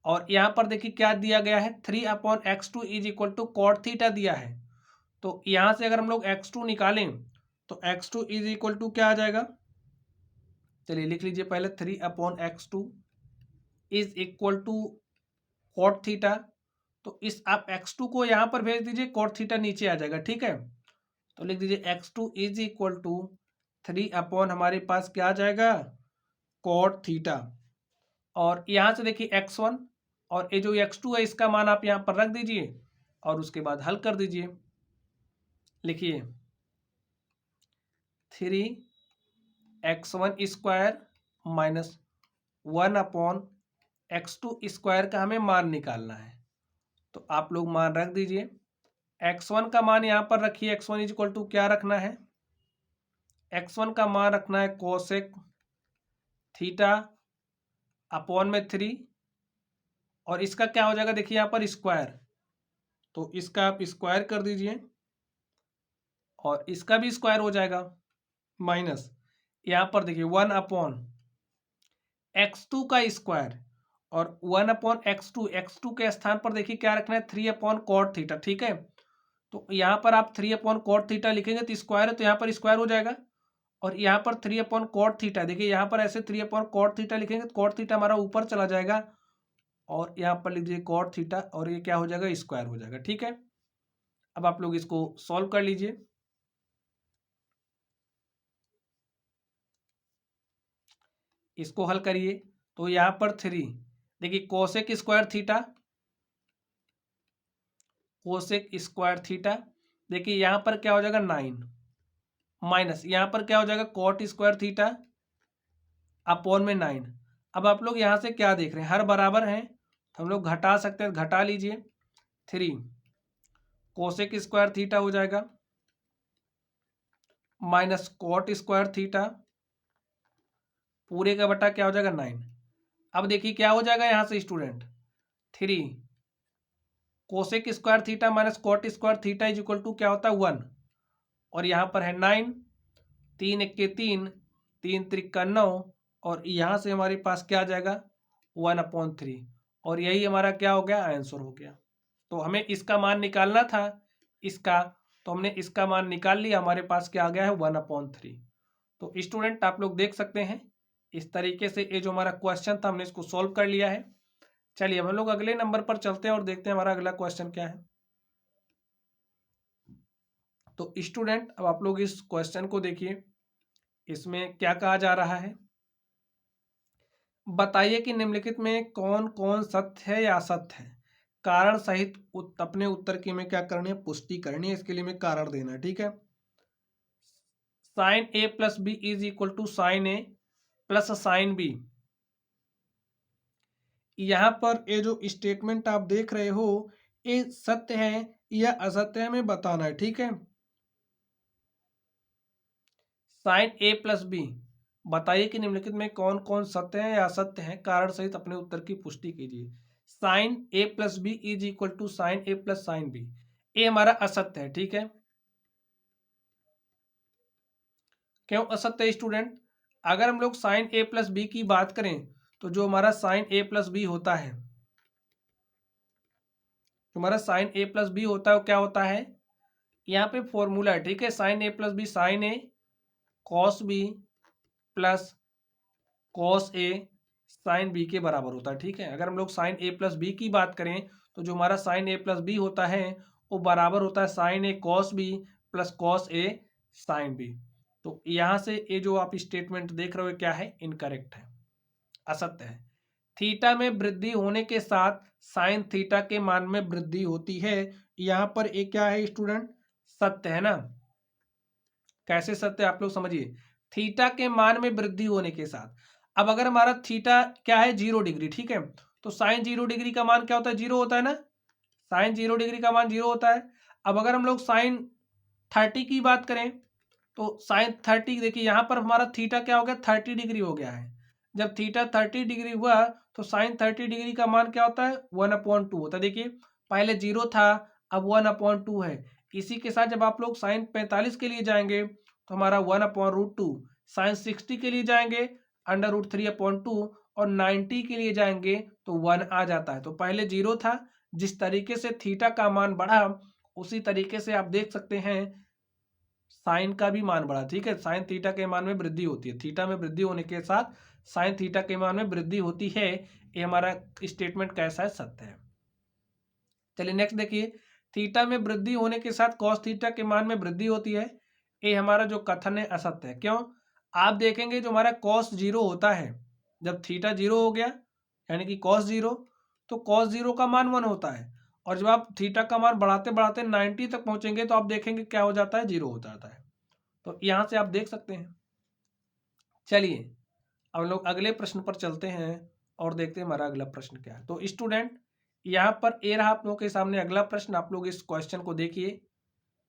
Speaker 1: और यहाँ पर देखिए क्या दिया गया है, 3/x2 is equal to cot theta दिया है। तो यहाँ से अगर हम लोग x2 निकालें तो x2 इज इक्वल टू क्या आ जाएगा, चलिए लिख लीजिए पहले, 3/x2 is equal to cot theta. तो इस आप x2 को यहाँ पर भेज दीजिए, कॉट थीटा नीचे आ जाएगा, ठीक है। तो लिख दीजिए x2 इज इक्वल टू 3 हमारे पास क्या आ जाएगा, कॉट थीटा, और यहाँ से देखिए x1 और ये जो x2 है इसका मान आप यहाँ पर रख दीजिए और उसके बाद हल कर दीजिए। लिखिए 3x1 स्क्वायर -1/x2 स्क्वायर का हमें मान निकालना है। तो आप लोग मान रख दीजिए, x1 का मान यहाँ पर रखिए, x1 इज इक्वल टू क्या रखना है, x1 का मान रखना है कोसेक थीटा अपॉन में 3, और इसका क्या हो जाएगा, देखिए यहाँ पर स्क्वायर, तो इसका आप स्क्वायर कर दीजिए और इसका भी स्क्वायर हो जाएगा, माइनस यहाँ पर देखिए 1/x2 का स्क्वायर, और 1/x2 के स्थान पर देखिए क्या रखना है, 3/cot थीटा, ठीक है। तो यहाँ पर आप 3/cot थीटा लिखेंगे तो स्क्वायर है, तो यहाँ पर स्क्वायर हो जाएगा, और यहाँ पर 3/cot थीटा, देखिए यहाँ पर ऐसे 3/cot थीटा लिखेंगे तो cot थीटा हमारा ऊपर चला जाएगा, और यहाँ पर लिख दीजिए cot थीटा, और ये क्या हो जाएगा, स्क्वायर हो जाएगा, ठीक है। अब आप लोग इसको सॉल्व कर लीजिए। इसको हल करिए, तो यहाँ पर 3, देखिए cosec square theta, cosec square theta, देखिए यहाँ पर क्या हो जाएगा 9, माइनस यहाँ पर क्या हो जाएगा कॉट स्क्वायर थीटा अपॉन में 9। अब आप लोग यहाँ से क्या देख रहे हैं, हर बराबर हैं तो हम लोग घटा सकते हैं, घटा लीजिए। 3 कोसेक स्क्वायर थीटा हो जाएगा माइनस कॉट स्क्वायर थीटा पूरे का बटा क्या हो जाएगा 9। अब देखिए क्या हो जाएगा यहाँ से student, 3 cosec square theta minus cot square theta is equal to क्या होता है 1, और यहाँ पर है 9, 3 एक्के 3, 3 त्रिका 9, और यहाँ से हमारे पास क्या आ जाएगा 1/3, और यही हमारा क्या हो गया आंसर हो गया। तो हमें इसका मान निकालना था इसका, तो हमने इसका मान निकाल लिया, हमारे पास क्या आ गया है 1/3। तो स्टूडेंट आप लोग देख सकते हैं इस तरीके से ये जो हमारा क्वेश्चन था हमने इसको सॉल्व कर लिया है। चलिए हम लोग अगले नंबर पर चलते हैं और देखते हैं हमारा अगला क्वेश्चन क्या है। तो स्टूडेंट अब आप लोग इस क्वेश्चन को देखिए, इसमें क्या कहा जा रहा है, बताइए कि निम्नलिखित में कौन कौन सत्य है या असत्य है, कारण सहित अपने उत्तर की में क्या करनी है, पुष्टि करनी है, इसके लिए में कारण देना है। ठीक है, sine A plus b is equal to sine A plus sine b, यहाँ पर ये जो स्टेटमेंट आप देख रहे हो ये सत्य है या असत्य है हमें बताना है। ठीक है, साइन ए प्लस बी, बताइए कि निम्नलिखित में कौन कौन सत्य है या असत्य है, कारण सहित अपने उत्तर की पुष्टि कीजिए। Sine A plus b is equal to sine A plus sine b, ये हमारा असत्य है। ठीक है, क्यों असत्य है स्टूडेंट, अगर हम लोग साइन ए प्लस बी की बात करें तो जो हमारा साइन ए प्लस बी होता है, जो हमारा साइन ए प्लस बी होता है वो क्या होता है, यहाँ पे फॉर्मूला है। ठीक है, sine A plus B sign A cos B plus cos A sine B के बराबर होता है। ठीक है, अगर हम लोग साइन ए प्लस बी की बात करें तो जो हमारा साइन ए प्लस बी होता है वो बराबर होता है sine A cos B plus cos A sine B. तो यहाँ से ये जो आप स्टेटमेंट देख रहे हो क्या है, इनकरेक्ट है, असत्य है। थीटा में वृद्धि होने के साथ साइन थीटा के मान में वृद्धि होती है, यहाँ पर एक क्या है स्टूडेंट, सत्य है ना। कैसे सत्य आप लोग समझिए, थीटा के मान में वृद्धि होने के साथ, अब अगर हमारा थीटा क्या है 0 डिग्री, ठीक है, तो साइन 0 डिग्री का मान क्या होता है 0 होता है ना, साइन 0 डिग्री का मान 0 होता है। अब अगर हम लोग साइन 30 की बात करें तो साइन 30, देखिए यहाँ पर हमारा थीटा क्या हो गया 30 डिग्री हो गया है। जब थीटा 30 डिग्री हुआ तो साइन 30 डिग्री का मान क्या होता है 1/2 होता है। देखिए पहले 0 था, अब 1/2 है। इसी के साथ जब आप लोग साइन 45 के लिए जाएंगे तो हमारा 1/√2, साइन 60 के लिए जाएंगे √3/2, और 90 के लिए जाएंगे तो 1 आ जाता है। तो पहले 0 था, जिस तरीके से थीटा का मान बढ़ा उसी तरीके से आप देख सकते हैं साइन का भी मान बढ़ा। ठीक है, साइन थीटा के मान में वृद्धि होती है, थीटा में वृद्धि होने के साथ साइन थीटा के मान में वृद्धि होती है। ये हमारा स्टेटमेंट कैसा है, सत्य है। चलिए नेक्स्ट देखिए, थीटा में वृद्धि होने के साथ कॉस थीटा के मान में वृद्धि होती है, ये हमारा जो कथन है असत्य है। क्यों, आप देखेंगे जो हमारा कॉस 0 होता है, जब थीटा 0 हो गया यानी कि कॉस 0, तो कॉस 0 का मान 1 होता है, और जब आप थीटा का मान बढ़ाते बढ़ाते 90 तक पहुंचेंगे तो आप देखेंगे क्या हो जाता है 0 हो जाता है। तो यहाँ से आप देख सकते हैं। चलिए अब हम लोग अगले प्रश्न पर चलते हैं और देखते हैं हमारा अगला प्रश्न क्या है। तो स्टूडेंट यहाँ पर ए रहा आप लोगों के सामने अगला प्रश्न, आप लोग इस क्वेश्चन को देखिए,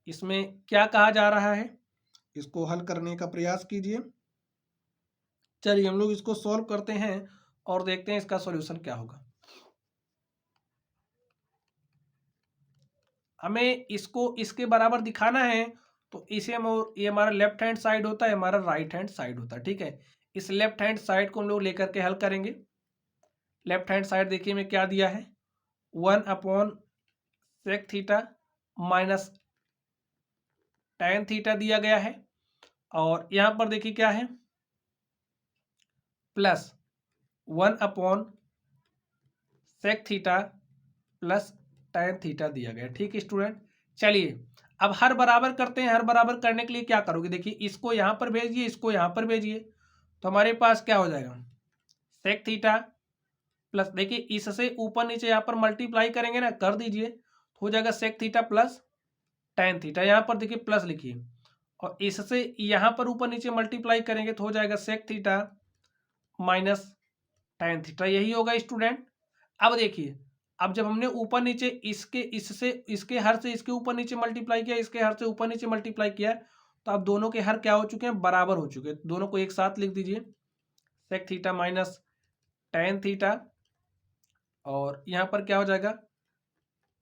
Speaker 1: इसमें क्या कहा जा रहा है, इसको हल करने का प्रयास कीजिए। चलिए हम लोग इसको सॉल्व करते हैं और देखते हैं इसका सॉल्यूशन क्या होगा। हमें इसको इसके बराबर दिखाना है तो इसे हम, ये हमारा लेफ्ट हैंड साइड होता है, हमारा राइट हैंड साइड होता है। ठीक है, इस लेफ्ट हैंड साइड को हम लोग लेकर के हल करेंगे। लेफ्ट हैंड साइड देखिए में क्या दिया है 1/sec theta minus tan theta दिया गया है, और यहाँ पर देखिए क्या है plus 1/sec theta plus tan theta दिया गया। ठीक है स्टूडेंट, चलिए अब हर बराबर करते हैं। हर बराबर करने के लिए क्या करोगे, देखिए इसको यहाँ पर भेजिए, इसको यहाँ पर भेजिए, तो हमारे पास क्या हो जाएगा sec थीटा प्लस, देखिए इससे ऊपर नीचे यहाँ पर मल्टीप्लाई करेंगे ना, कर दीजिए, तो हो जाएगा sec theta plus tan theta, यहाँ पर देखिए प्लस लिखिए, और इससे यहाँ पर ऊपर नीचे मल्टीप्लाई करेंगे तो हो जाएगा sec theta minus tan theta, यही होगा स्टूडेंट। अब देखिए, अब जब हमने ऊपर नीचे इसके इससे इसके हर से इसके ऊपर नीचे मल्टीप्लाई किया, इसके हर से ऊपर नीचे मल्टीप्लाई किया, तो अब दोनों के हर क्या हो चुके हैं, बराबर हो चुके हैं। दोनों को एक साथ लिख दीजिए, sec theta minus tan theta, और यहाँ पर क्या हो जाएगा,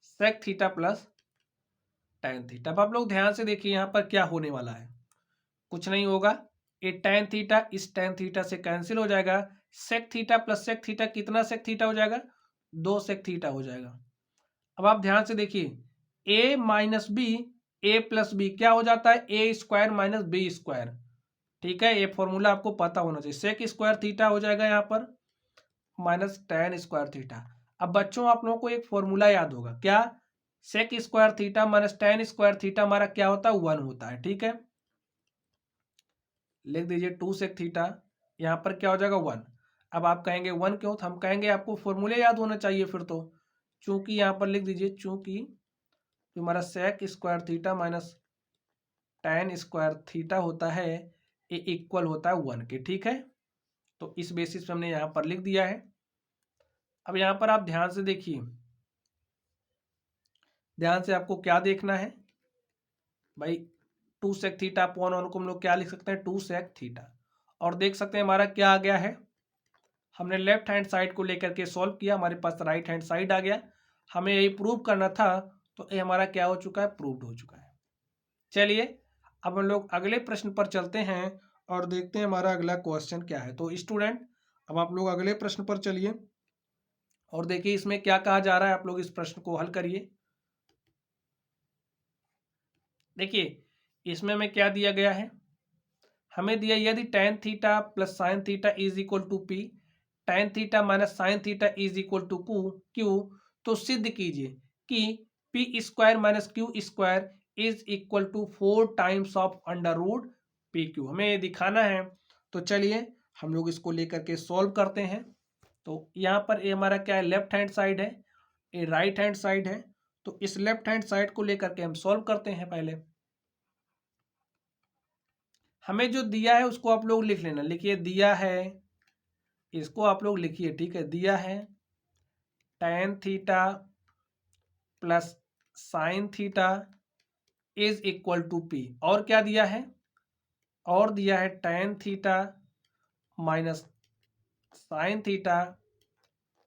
Speaker 1: sec theta plus tan theta. अब आप लोग ध्यान से देखिए यहाँ पर क्या होने वाला है, कुछ नहीं होगा, ये tan थीटा इस tan थीटा से कैंसिल हो जाएगा, sec theta plus sec theta, कितना सेक थीटा हो जाएगा, 2 सेक थीटा हो जाएगा। अब आप ध्यान से देखिए, a minus b, a plus b क्या हो जाता है, a square minus B square. ठीक है, ये फॉर्मूला आपको पता होना चाहिए। सेक स्क्वायर थीटा हो जाएगा यहाँ पर माइनस tan स्क्वायर थीटा। अब बच्चों आप लोगों को एक फॉर्मूला याद होगा, क्या, sec square theta minus tan square theta हमारा क्या होता है, 1 होता है। ठीक है, लिख दीजिए 2 सेक थीटा, यहाँ पर क्या हो जाएगा 1। अब आप कहेंगे 1 क्यों, तो हम कहेंगे आपको फॉर्मूले याद होना चाहिए फिर तो, चूंकि यहाँ पर लिख दीजिए, चूंकि जो हमारा sec square theta minus tan square theta होता है, ये इक्वल होता है 1 के। ठीक है, तो इस बेसिस पे हमने यहाँ पर लिख दिया है। अब यहाँ पर आप ध्यान से देखिए, ध्यान से आपको क्या देखना है भाई, 2 सेक थीटा अपॉन 1 को हम लोग क्या लिख सकते हैं, 2 सेक थीटा। और देख सकते हैं हमारा क्या आ गया है, हमने लेफ्ट हैंड साइड को लेकर के सॉल्व किया, हमारे पास राइट हैंड साइड आ गया। हमें यही प्रूव करना था, तो ये हमारा क्या हो चुका है, प्रूव्ड हो चुका है। चलिए अब हम लोग अगले प्रश्न पर चलते हैं और देखते हैं हमारा अगला क्वेश्चन क्या है। तो स्टूडेंट अब आप लोग अगले प्रश्न पर चलिए और देखिए इसमें क्या कहा जा रहा है, आप लोग इस प्रश्न को हल करिए। देखिए इसमें हमें क्या दिया गया है, हमें दिया यदि tan theta plus sine theta is equal to p, tan theta minus sine theta is equal to q, तो सिद्ध कीजिए कि p square minus q square is equal to 4 times of under root p q. हमें ये दिखाना है, तो चलिए हम लोग इसको लेकर के सॉल्व करते हैं। तो यहाँ पर ये हमारा क्या है, लेफ्ट हैंड साइड है, ये राइट हैंड साइड है, तो इस लेफ्ट हैंड साइड को लेकर के हम सॉल्व करते हैं। पहले हमें जो दिया है उसको आप लोग लिख लेना, लिखिए दिया है, इसको आप लोग लिखिए। ठीक है, दिया है tan theta plus sine theta is equal to p, और क्या दिया है, और दिया है tan theta minus sine theta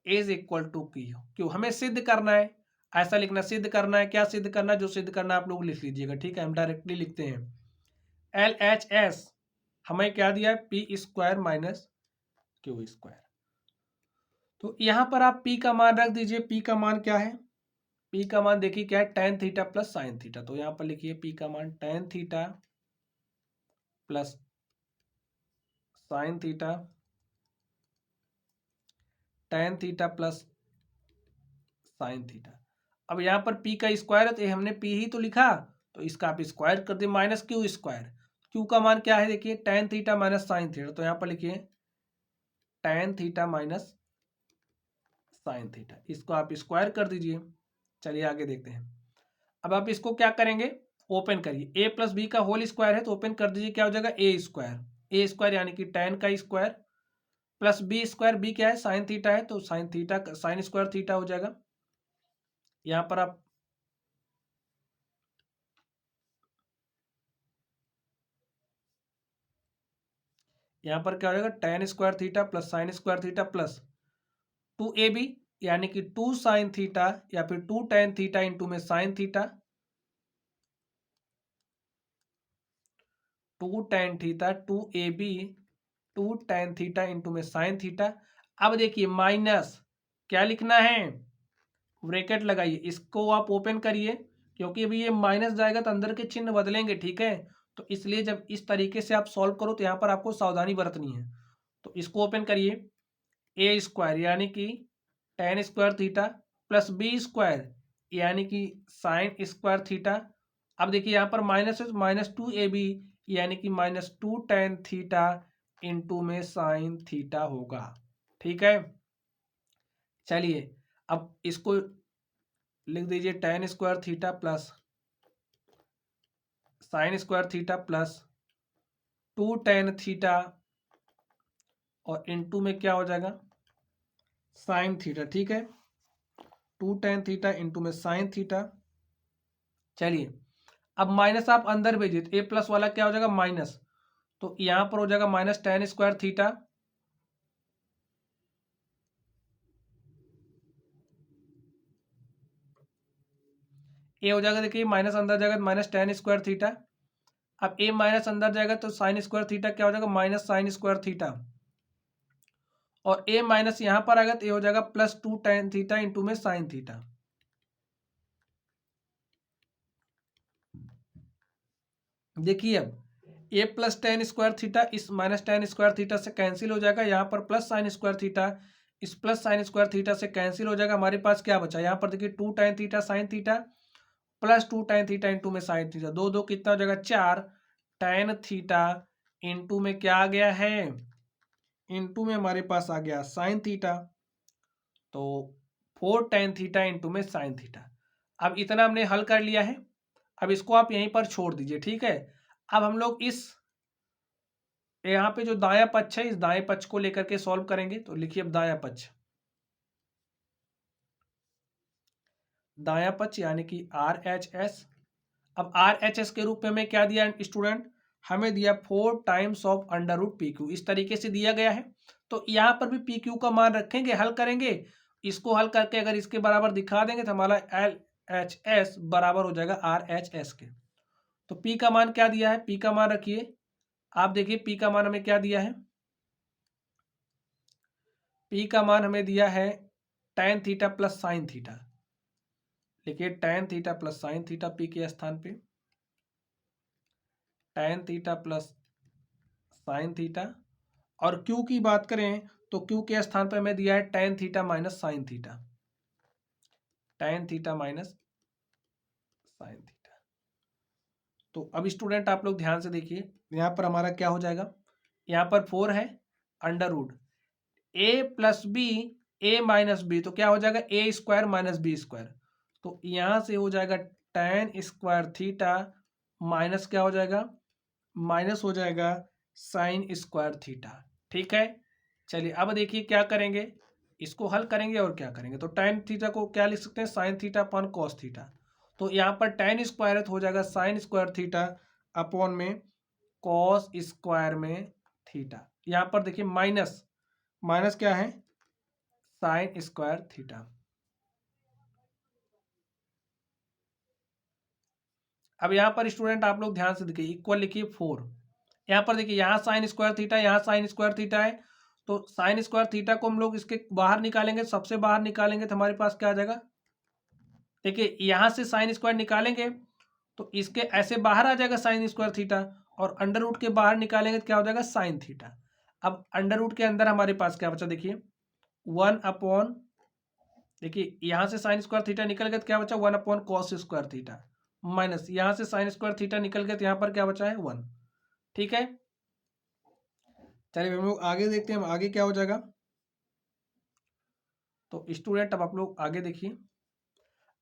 Speaker 1: is equal to q. हमें सिद्ध करना है, ऐसा लिखना, सिद्ध करना है, क्या सिद्ध करना है, जो सिद्ध करना है आप लोग लिख लीजिएगा। ठीक है, हम डायरेक्टली लिखते हैं, LHS हमें क्या दिया है, P square minus q square. तो यहाँ पर आप p का मान रख दीजिए, p का मान क्या है, p का मान देखिए क्या है, tan theta plus sine theta. तो यहाँ पर लिखिए p का मान tan theta plus sine theta, tan theta plus sine theta. अब यहाँ पर p का स्क्वायर है, तो हमने p ही तो लिखा, तो इसका आप स्क्वायर कर दिए, माइनस क्यू स्क्वायर। q का मान क्या है, देखिए tan theta minus sine theta, तो यहाँ पर लिखिए tan theta minus sine theta, इसको आप स्क्वायर कर दीजिए। चलिए आगे देखते हैं। अब आप इसको क्या करेंगे, ओपन करिए, a प्लस बी का होल स्क्वायर है, तो ओपन कर दीजिए, क्या हो जाएगा, ए स्क्वायर यानी कि tan का square plus b square, b क्या है, साइन थीटा है, तो sine theta sine square theta हो जाएगा। यहाँ पर आप यहाँ पर क्या हो जाएगा, tan square theta plus sign square theta plus 2ab यानी कि 2 साइन थीटा या फिर 2 tan थीटा इंटू में sine theta, 2 tan theta 2ab 2 tan theta into में साइन थीटा। अब देखिए माइनस क्या लिखना है, ब्रैकेट लगाइए, इसको आप ओपन करिए, क्योंकि अभी ये माइनस जाएगा तो अंदर के चिन्ह बदलेंगे। ठीक है, तो इसलिए जब इस तरीके से आप सॉल्व करो तो यहाँ पर आपको सावधानी बरतनी है। तो इसको ओपन करिए, ए स्क्वायर यानी कि tan square theta plus b square यानी कि साइन स्क्वायर थीटा। अब देखिए यहाँ पर माइनस है, माइनस 2ab यानी कि माइनस 2 tan थीटा इंटू में साइन थीटा होगा। ठीक है, चलिए अब इसको लिख दीजिए, tan square theta plus sign square theta plus 2 tan theta और इनटू में क्या हो जाएगा, साइन थीटा, ठीक है, 2 tan थीटा इंटू में साइन थीटा। चलिए अब माइनस आप अंदर भेजिए तो ए प्लस वाला क्या हो जाएगा माइनस, तो यहां पर हो जाएगा माइनस tan स्क्वायर थीटा, ए हो जाएगा, देखिए माइनस अंदर जाएगा माइनस tan स्क्वायर थीटा। अब ए माइनस अंदर जाएगा तो साइन स्क्वायर थीटा क्या हो जाएगा माइनस साइन स्क्वायर थीटा, और ए माइनस यहां पर आएगा तो ए हो जाएगा प्लस 2 tan थीटा इंटू में साइन थीटा। देखिए अब ए प्लस टेन स्क्वायर थीटा इस माइनस टेन स्क्वायर थीटा से कैंसिल हो जाएगा, यहाँ पर प्लस साइन स्क्वायर थीटा इस प्लस साइन स्क्वायर थीटा से कैंसिल हो जाएगा। हमारे पास क्या बचा यहाँ पर, देखिए 2 tan theta sine theta plus 2 tan theta into में साइन थीटा, दो दो कितना हो जाएगा 4 tan थीटा इंटू में क्या आ गया है, इंटू में हमारे पास आ गया साइन थीटा, तो 4 tan थीटा इंटू में साइन थीटा। अब इतना हमने हल कर लिया है, अब इसको आप यहीं पर छोड़ दीजिए, ठीक है। अब हम लोग इस यहाँ पे जो दायां पक्ष है इस दाएं पक्ष को लेकर के सॉल्व करेंगे, तो लिखिए अब दायां पक्ष, दायां पक्ष यानी कि आर एच एस। अब आर एच एस के रूप में हमें क्या दिया स्टूडेंट, हमें दिया 4 times of under root p q, इस तरीके से दिया गया है। तो यहाँ पर भी पी क्यू का मान रखेंगे, हल करेंगे, इसको हल करके अगर इसके बराबर दिखा देंगे तो हमारा एल एच एस बराबर हो जाएगा आर एच एस के। तो पी का मान क्या दिया है, पी का मान रखिए, आप देखिए पी का मान हमें क्या दिया है, पी का मान हमें दिया है tan theta plus sine theta, लिखिए tan theta plus sine theta P के स्थान पे, tan theta plus sine theta. और q की बात करें तो q के स्थान पर हमें दिया है tan theta minus sine theta, tan theta minus sine theta. तो अब स्टूडेंट आप लोग ध्यान से देखिए, यहाँ पर हमारा क्या हो जाएगा, यहाँ पर 4 है under root a plus b a minus B, तो क्या हो जाएगा a square minus B square, तो यहां से हो जाएगा tan स्क्वायर थीटा माइनस क्या हो जाएगा, माइनस हो जाएगा साइन स्क्वायर थीटा, ठीक है। चलिए अब देखिए क्या करेंगे, इसको हल करेंगे और क्या करेंगे, तो tan थीटा को क्या लिख सकते हैं sine theta upon cos theta, तो यहाँ पर tan स्क्वायर हो जाएगा साइन स्क्वायर थीटा अपॉन में कॉस स्क्वायर में थीटा। यहाँ पर देखिए माइनस माइनस क्या है साइन स्क्वायर थीटा। अब यहाँ पर स्टूडेंट आप लोग ध्यान से देखिए, इक्वल लिखिए 4, यहाँ पर देखिए यहाँ साइन स्क्वायर थीटा यहाँ साइन स्क्वायर थीटा है, तो साइन स्क्वायर थीटा को हम लोग इसके बाहर निकालेंगे, सबसे बाहर निकालेंगे तो हमारे पास क्या आ जाएगा, देखिए यहाँ से साइन स्क्वायर निकालेंगे तो इसके ऐसे बाहर आ जाएगा साइन स्क्वायर थीटा, और अंडर रूट के बाहर निकालेंगे तो क्या हो जाएगा साइन थीटा। अब अंडर रूट के अंदर हमारे पास क्या बचा, देखिए 1 अपॉन, देखिए यहाँ से साइन स्क्वायर थीटा निकल गया तो क्या बचा 1 upon cos square theta, minus यहाँ से साइन स्क्वायर थीटा निकल गया तो यहाँ पर क्या बचा है 1, ठीक है। चलिए हम लोग आगे देखते हैं, आगे क्या हो जाएगा। तो स्टूडेंट अब आप लोग आगे देखिए,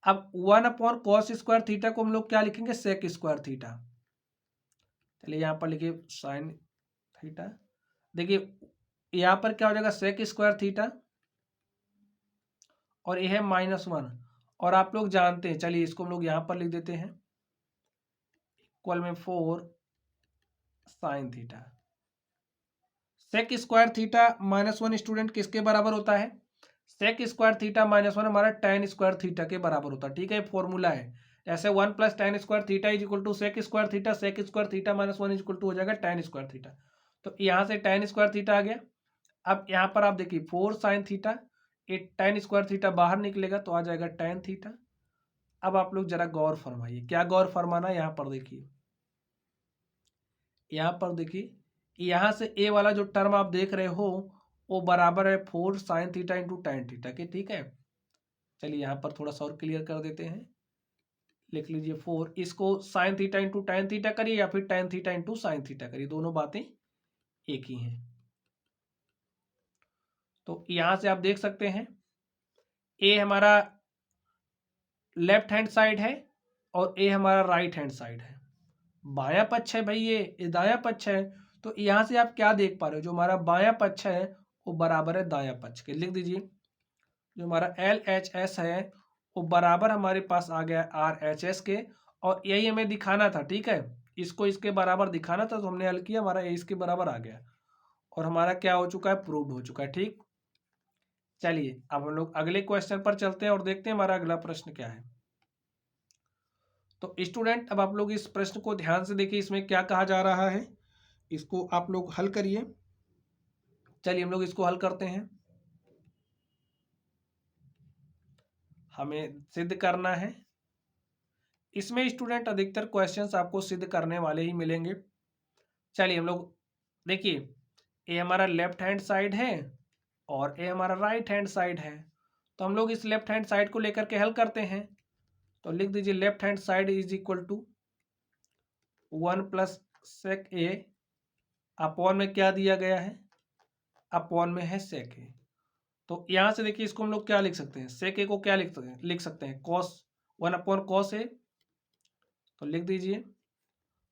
Speaker 1: अब 1 अपॉन कॉस स्क्वायर थीटा को हम लोग क्या लिखेंगे सेक स्क्वायर थीटा, चलिए यहाँ पर लिखिए साइन थीटा, देखिए यहाँ पर क्या हो जाएगा सेक स्क्वायर थीटा, और ये है -1, और आप लोग जानते हैं, चलिए इसको हम लोग यहाँ पर लिख देते हैं इक्वल में 4 sine theta. Sec square theta -1 student किसके बराबर होता है, सेक स्क्वायर थीटा -1 हमारा tan स्क्वायर थीटा के बराबर होता है, ठीक है, फॉर्मूला है। जैसे 1 plus tan square theta is equal to sec square theta, sec square theta -1 is equal to हो जाएगा tan स्क्वायर थीटा, तो यहाँ से tan स्क्वायर थीटा आ गया। अब यहाँ पर आप देखिए 4 साइन थीटा, एक tan स्क्वायर थीटा बाहर निकलेगा तो आ जाएगा tan थीटा। अब आप लोग जरा गौर फरमाइए, क्या गौर फरमाना है, यहाँ पर देखिए, यहाँ पर देखिए यहाँ से ए वाला जो टर्म आप देख रहे हो वो बराबर है 4 sine theta into tan theta के, ठीक है। चलिए यहाँ पर थोड़ा सा और क्लियर कर देते हैं, लिख लीजिए 4, इसको sign theta into tan theta करिए या फिर tan theta into sine theta करिए, दोनों बातें एक ही हैं। तो यहाँ से आप देख सकते हैं ए हमारा लेफ्ट हैंड साइड है और ए हमारा राइट हैंड साइड है, बायां पक्ष है भाई, ये दायां पक्ष है। तो यहाँ से आप क्या देख पा रहे हो, जो हमारा बायां पक्ष है वो बराबर है दायां पक्ष के, लिख दीजिए जो हमारा LHS है वो बराबर हमारे पास आ गया RHS के, और यही हमें दिखाना था। ठीक है, इसको इसके बराबर दिखाना था, तो हमने हल किया, हमारा इसके बराबर आ गया और हमारा क्या हो चुका है, प्रूव्ड हो चुका है। ठीक, चलिए अब हम लोग अगले क्वेश्चन पर चलते हैं और देखते हैं हमारा अगला प्रश्न क्या है। तो स्टूडेंट अब आप लोग इस प्रश्न को ध्यान से देखिए, इसमें क्या कहा जा रहा है, इसको आप लोग हल करिए। चलिए हम लोग इसको हल करते हैं। हमें सिद्ध करना है, इसमें स्टूडेंट अधिकतर क्वेश्चंस आपको सिद्ध करने वाले ही मिलेंगे। चलिए हम लोग देखिए, ए हमारा लेफ्ट हैंड साइड है और ए हमारा राइट हैंड साइड है, तो हम लोग इस लेफ्ट हैंड साइड को लेकर के हल करते हैं। तो लिख दीजिए left hand side is equal to 1 + sec a, upon में क्या दिया गया है, अपॉन में है sec a। तो यहाँ से देखिए इसको हम लोग क्या लिख सकते हैं, sec a को क्या लिख सकते हैं, cos 1/cos a, तो लिख दीजिए।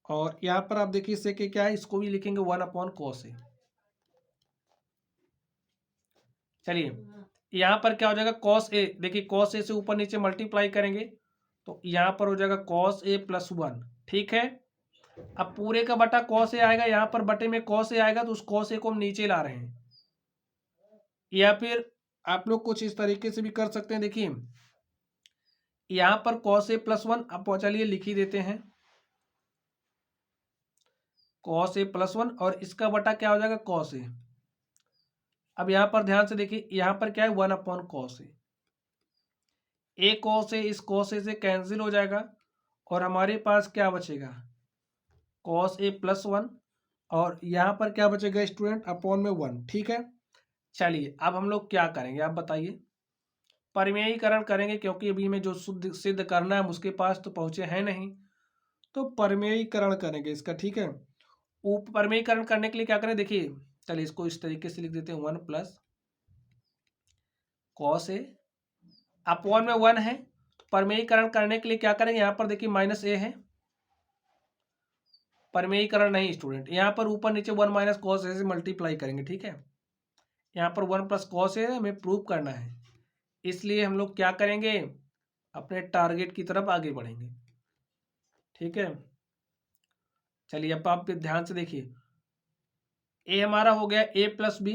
Speaker 1: और यहाँ पर आप देखिए sec a क्या है, इसको भी लिखेंगे 1/cos a। चलिए यहाँ पर क्या हो जाएगा, cos a, देखिए cos a से ऊपर नीचे मल्टीप्लाई करेंगे तो यहाँ पर हो जाएगा cos a + 1। ठीक है, अब पूरे का बटा cos a आएगा, यहाँ पर बटे में cos a आएगा, तो उस cos a को हम नीचे ला रहे हैं। या फिर आप लोग कुछ इस तरीके से भी कर सकते हैं, देखिए यहाँ पर cos a + 1, अब चलिए लिख ही देते हैं cos a + 1, और इसका बटा क्या हो जाएगा cos a। अब यहाँ पर ध्यान से देखिए, यहाँ पर क्या है 1/cos a, A cos a इस cos a से कैंसिल हो जाएगा और हमारे पास क्या बचेगा, cos a + 1, और यहाँ पर क्या बचेगा स्टूडेंट, अपॉन में 1। ठीक है, चलिए अब हम लोग क्या करेंगे, आप बताइए। परिमेयीकरण करेंगे, क्योंकि अभी हमें जो शुद्ध सिद्ध करना है उसके पास तो पहुंचे हैं नहीं, तो परिमेयीकरण करेंगे इसका। ठीक है, परिमेयीकरण करने के लिए क्या करें, देखिए चलिए इसको इस तरीके से लिख देते हैं 1 + cos a, अपॉन में 1 है, तो परिमेयीकरण करने के लिए क्या करेंगे, यहाँ पर देखिए -a है, परिमेयीकरण नहीं स्टूडेंट, यहाँ पर ऊपर नीचे 1 - cos a से मल्टीप्लाई करेंगे। ठीक है, यहाँ पर 1 + cos a हमें प्रूव करना है, इसलिए हम लोग क्या करेंगे, अपने टारगेट की तरफ आगे बढ़ेंगे। ठीक है, चलिए अब आप ध्यान से देखिए, ए हमारा हो गया a + b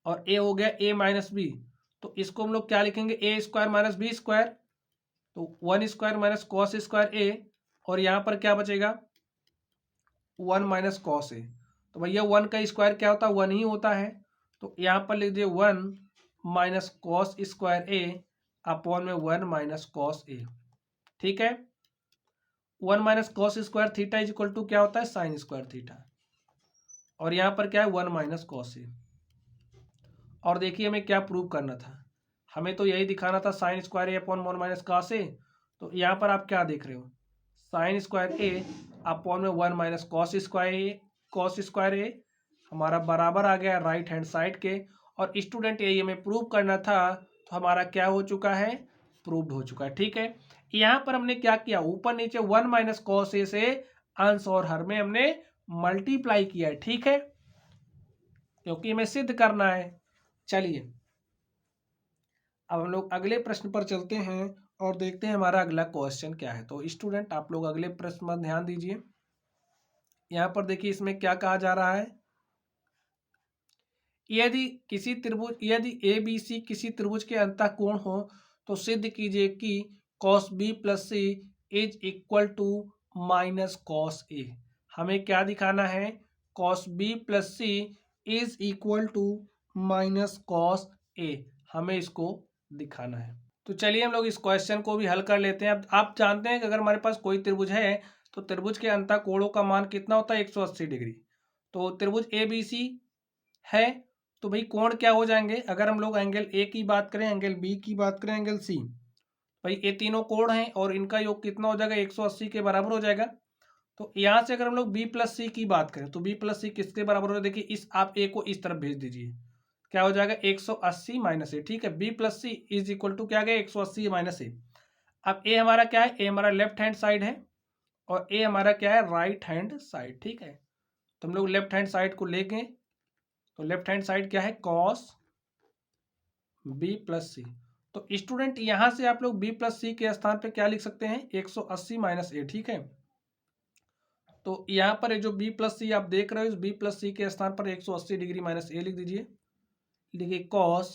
Speaker 1: और a हो गया a - b, तो इसको हम लोग क्या लिखेंगे, a² - b², तो 1² - cos² a, और यहाँ पर क्या बचेगा 1 - cos a। तो भैया 1 का स्क्वायर क्या होता है, 1 ही होता है, तो यहाँ पर लिख दिए 1 - cos² a अपॉन में 1 - cos a। ठीक है, 1 - cos² theta is equal to क्या होता है, sin² थीटा, और यहाँ पर क्या है 1 - cos a। और देखिए हमें क्या प्रूव करना था, हमें तो यही दिखाना था sin² a upon 1 - cos a, तो यहाँ पर आप क्या देख रहे हो, sin² a अपॉन में 1 - cos² a हमारा बराबर आ गया राइट हैंड साइड के। और स्टूडेंट यही हमें प्रूव करना था, तो हमारा क्या हो चुका है, प्रूव्ड हो चुका है। ठीक है, यहाँ पर हमने क्या किया, ऊपर नीचे 1 - cos a से अंश और हर में हमने मल्टीप्लाई किया है। ठीक है, क्योंकि हमें सिद्ध करना है। चलिए अब हम लोग अगले प्रश्न पर चलते हैं और देखते हैं हमारा अगला क्वेश्चन क्या है। तो स्टूडेंट आप लोग अगले प्रश्न पर ध्यान दीजिए, यहाँ पर देखिए इसमें क्या कहा जा रहा है, यदि ए बी सी किसी त्रिभुज के अंतः कोण हो तो सिद्ध कीजिए कि cos b + c is equal to -cos a। हमें क्या दिखाना है, cos b + c is equal to -cos a, हमें इसको दिखाना है। तो चलिए हम लोग इस क्वेश्चन को भी हल कर लेते हैं। अब आप जानते हैं कि अगर हमारे पास कोई त्रिभुज है तो त्रिभुज के अंतः कोणों का मान कितना होता है, 180 डिग्री। तो त्रिभुज ए बी सी है, तो भाई कोण क्या हो जाएंगे, अगर हम लोग एंगल ए की बात करें, एंगल बी की बात करें, एंगल सी, भाई ये तीनों कोण हैं और इनका योग कितना हो जाएगा, 180 के बराबर हो जाएगा। तो यहाँ से अगर हम लोग b + c की बात करें तो b + c किसके बराबर हो जाएगा, देखिए इस आप a को इस तरफ भेज दीजिए, क्या हो जाएगा 180 - a। ठीक है, b + c is equal to क्या गया 180 - a। अब a हमारा क्या है, a हमारा लेफ्ट हैंड साइड है और a हमारा क्या है, राइट हैंड साइड। ठीक है, तो हम लोग लेफ्ट हैंड साइड को लेंगे, तो लेफ्ट हैंड साइड क्या है, cos b + c, तो स्टूडेंट यहाँ से आप लोग बी प्लस सी के स्थान पे क्या लिख सकते हैं, 180 माइनस ए। ठीक है, तो यहाँ पर जो बी प्लस सी आप देख रहे हो, इस बी प्लस सी के स्थान पर 180 डिग्री माइनस ए लिख दीजिए। देखिए कॉस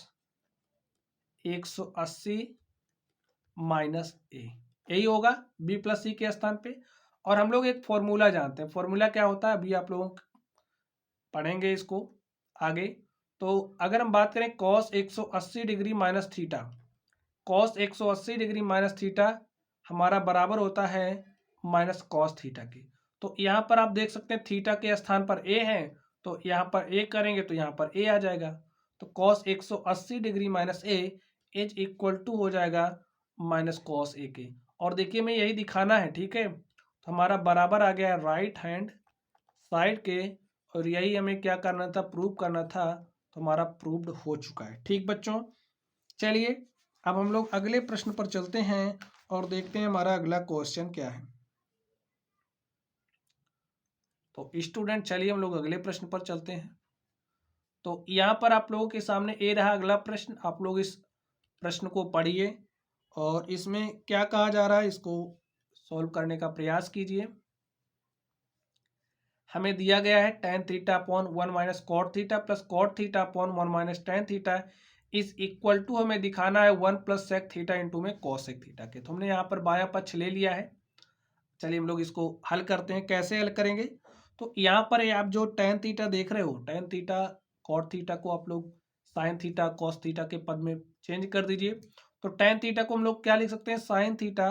Speaker 1: 180 माइनस ए, यही होगा बी प्लस सी के स्थान पे। और हम लोग एक फॉर्मूला जानते हैं, फॉर्मूला क्या होता है अभी आप लोग पढ़ेंगे इसको आगे। तो अगर हम बात करें cos 180 degree minus theta, cos 180 degree minus theta हमारा बराबर होता है माइनस कॉस थीटा के। तो यहाँ पर आप देख सकते हैं थीटा के स्थान पर ए है, तो यहाँ पर ए करेंगे तो यहाँ पर ए आ जाएगा। तो cos 180 degree minus a is equal to हो जाएगा माइनस कॉस ए के। और देखिए मैं यही दिखाना है, ठीक है, तो हमारा बराबर आ गया राइट हैंड साइड के, और यही हमें क्या करना था, प्रूव करना था। तो हमारा प्रूव्ड हो चुका है। ठीक बच्चों, चलिए अब हम लोग अगले प्रश्न पर चलते हैं और देखते हैं हमारा अगला क्वेश्चन क्या है। तो स्टूडेंट चलिए हम लोग अगले प्रश्न पर चलते हैं। तो यहाँ पर आप लोगों के सामने ए रहा अगला प्रश्न, आप लोग इस प्रश्न को पढ़िए और इसमें क्या कहा जा रहा है इसको सॉल्व करने का प्रयास कीजिए। हमें दिया गया है tan theta upon 1 minus cot theta plus cot theta upon 1 minus tan theta is equal to हमें दिखाना है 1 प्लस सेक थीटा इंटू में कॉस सेक थीटा के। तो हमने यहाँ पर बायां पक्ष ले लिया है। चलिए हम लोग इसको हल करते हैं। कैसे हल करेंगे, तो यहाँ पर आप जो tan थीटा देख रहे हो, tan थीटा कॉट थीटा को आप लोग साइन थीटा कॉस थीटा के पद में चेंज कर दीजिए। तो tan थीटा को हम लोग क्या लिख सकते हैं, साइन थीटा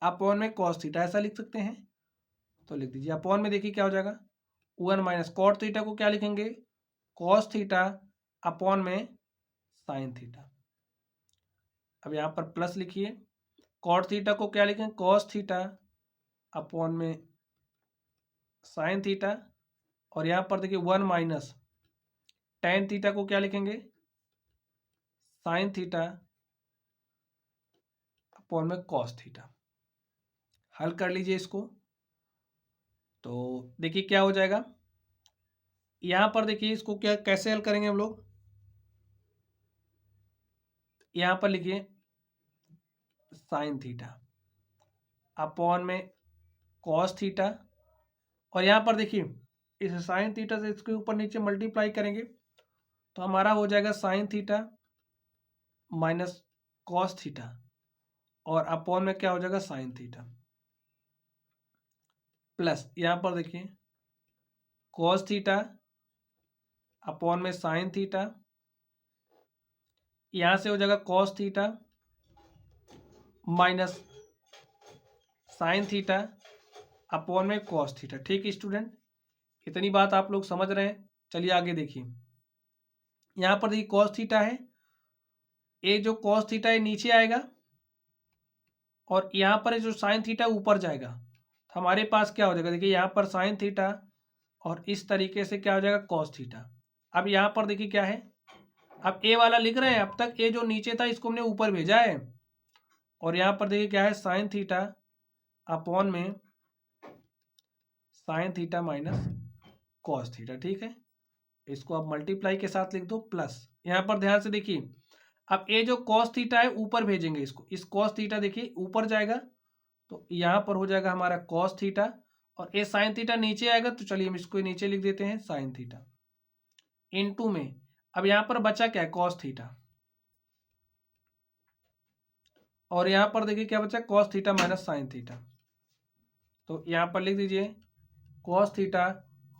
Speaker 1: अपॉन में कॉस थीटा, ऐसा लिख सकते हैं। तो लिख दीजिए अपॉन में, देखिए क्या हो जाएगा 1 माइनस कॉट थीटा को क्या लिखेंगे, कॉस थीटा अपॉन में साइन थीटा। अब यहाँ पर प्लस लिखिए, कॉट थीटा को क्या लिखेंगे, कॉस थीटा अपॉन में साइन थीटा, और यहाँ पर देखिए 1 माइनस tan थीटा को क्या लिखेंगे, साइन थीटा अपॉन में कॉस थीटा। हल कर लीजिए इसको। तो देखिए क्या हो जाएगा, यहाँ पर देखिए इसको क्या कैसे हल करेंगे हम लोग। यहाँ पर लिखिए साइन थीटा अपॉन में कॉस थीटा, और यहाँ पर देखिए इस साइन थीटा से इसके ऊपर नीचे मल्टीप्लाई करेंगे तो हमारा हो जाएगा sign theta minus cos theta, और अपॉन में क्या हो जाएगा साइन थीटा, प्लस यहाँ पर देखिए कॉस थीटा अपॉन में साइन थीटा, यहाँ से हो जाएगा cos theta minus sine theta upon में कॉस थीटा। ठीक है स्टूडेंट, इतनी बात आप लोग समझ रहे हैं। चलिए आगे देखिए, यहाँ पर देखिए कॉस थीटा है, ये जो कॉस थीटा है नीचे आएगा और यहाँ पर जो साइन थीटा ऊपर जाएगा। तो हमारे पास क्या हो जाएगा, देखिए यहाँ पर साइन थीटा और इस तरीके से क्या हो जाएगा कॉस थीटा। अब यहाँ पर देखिए क्या है, अब ए वाला लिख रहे हैं, अब तक ए जो नीचे था इसको हमने ऊपर भेजा है, और यहाँ पर देखिए क्या है साइन थीटा अपॉन में sine theta minus cos theta. ठीक है, इसको आप मल्टीप्लाई के साथ लिख दो प्लस। यहाँ पर ध्यान से देखिए, अब ये जो कॉस थीटा है ऊपर भेजेंगे इसको, इस कॉस थीटा देखिए ऊपर जाएगा तो यहाँ पर हो जाएगा हमारा कॉस थीटा, और ये साइन थीटा नीचे आएगा तो चलिए हम इसको नीचे लिख देते हैं साइन थीटा इनटू में, अब यहाँ पर बचा क्या है कॉस थीटा, और यहाँ पर देखिए क्या बचा cos theta minus sine theta. तो यहाँ पर लिख दीजिए cos theta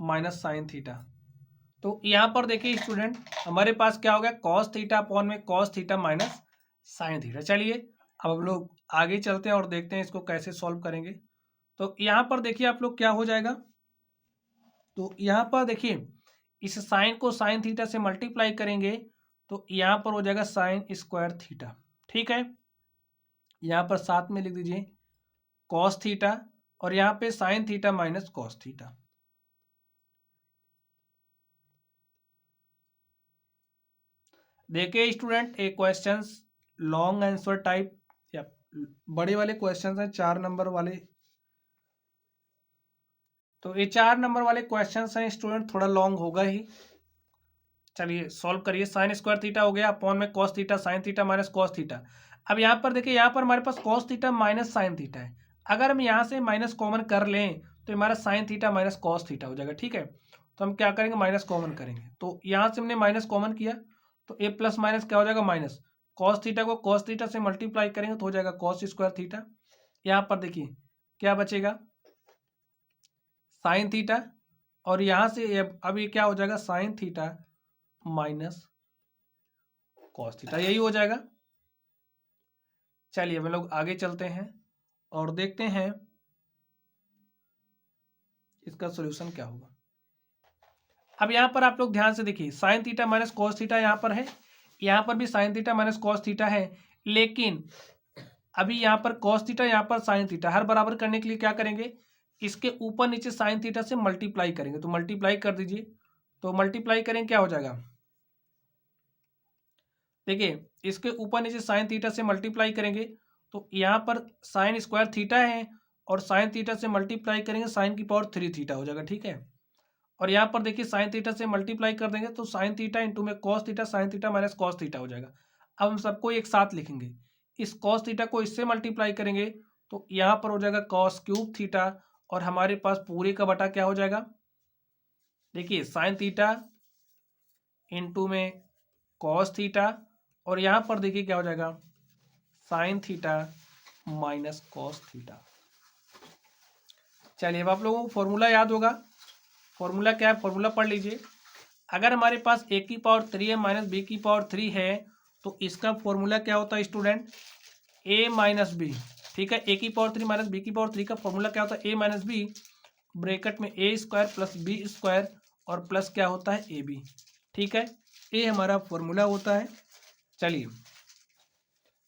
Speaker 1: minus sine theta. तो यहाँ पर देखिए स्टूडेंट हमारे पास क्या हो गया कॉस थीटा अपॉन में cos theta minus sine theta. चलिए अब हम लोग आगे चलते हैं और देखते हैं इसको कैसे सॉल्व करेंगे। तो यहाँ पर देखिए आप लोग क्या हो जाएगा, तो यहाँ पर देखिए इस साइन को साइन थीटा से मल्टीप्लाई करेंगे तो यहाँ पर हो जाएगा साइन स्क्वायर थीटा। ठीक है, यहाँ पर साथ में लिख दीजिए कॉस थीटा, और यहाँ पे sign theta minus cos theta. देखिए स्टूडेंट एक क्वेश्चंस लॉन्ग आंसर टाइप या बड़े वाले क्वेश्चंस हैं 4 नंबर वाले, तो ये 4 नंबर वाले क्वेश्चंस हैं स्टूडेंट, थोड़ा लॉन्ग होगा ही। चलिए सॉल्व करिए। साइन स्क्वायर थीटा हो गया अपॉन में cos theta sine theta minus cos theta. अब यहाँ पर देखिए, यहाँ पर हमारे पास cos theta minus sine theta है। अगर हम यहाँ से माइनस कॉमन कर लें तो हमारा sign theta minus cos theta हो जाएगा, ठीक है। तो हम क्या करेंगे, माइनस कॉमन करेंगे। तो यहाँ से हमने माइनस कॉमन किया तो ए प्लस माइनस क्या हो जाएगा, माइनस। कॉस थीटा को कॉस थीटा से मल्टीप्लाई करेंगे तो हो जाएगा कॉस स्क्वायर थीटा। यहाँ पर देखिए क्या बचेगा, साइन थीटा, और यहाँ से अब ये क्या हो जाएगा, sign theta minus cos theta, यही हो जाएगा। चलिए हम लोग आगे चलते हैं और देखते हैं इसका सॉल्यूशन क्या होगा। अब यहाँ पर आप लोग ध्यान से देखिए, sign theta minus cos theta यहाँ पर है, यहाँ पर भी sign theta minus cos theta है, लेकिन अभी यहाँ पर कॉस थीटा, यहाँ पर साइन थीटा, हर बराबर करने के लिए क्या करेंगे, इसके ऊपर नीचे साइन थीटा से मल्टीप्लाई करेंगे। तो मल्टीप्लाई कर दीजिए, तो मल्टीप्लाई करें क्या हो जाएगा, देखिए इसके ऊपर नीचे साइन थीटा से मल्टीप्लाई करेंगे तो यहाँ पर साइन स्क्वायर थीटा है और साइन थीटा से मल्टीप्लाई करेंगे साइन की पावर 3 थीटा हो जाएगा, ठीक है। और यहाँ पर देखिए साइन थीटा से मल्टीप्लाई कर देंगे तो साइन थीटा इंटू में cos theta sine theta minus cos theta हो जाएगा। अब हम सबको एक साथ लिखेंगे, इस कॉस थीटा को इससे मल्टीप्लाई करेंगे तो यहाँ पर हो जाएगा कॉस क्यूब थीटा, और हमारे पास पूरे का बटा क्या हो जाएगा, देखिए साइन थीटा इंटू में कॉस थीटा, और यहाँ पर देखिए क्या हो जाएगा, sign theta minus cos theta. चलिए अब आप लोगों को फॉर्मूला याद होगा, फॉर्मूला क्या है, फॉर्मूला पढ़ लीजिए। अगर हमारे पास ए की पावर 3 है माइनस बी की पावर 3 है तो इसका फॉर्मूला क्या होता है स्टूडेंट, ए माइनस बी, ठीक है। ए की पावर 3 माइनस बी की पावर 3 का फॉर्मूला क्या होता है, ए माइनस बी, ब्रैकेट में ए स्क्वायर प्लस बी स्क्वायर और प्लस क्या होता है, ए बी, ठीक है। ये हमारा फॉर्मूला होता है। चलिए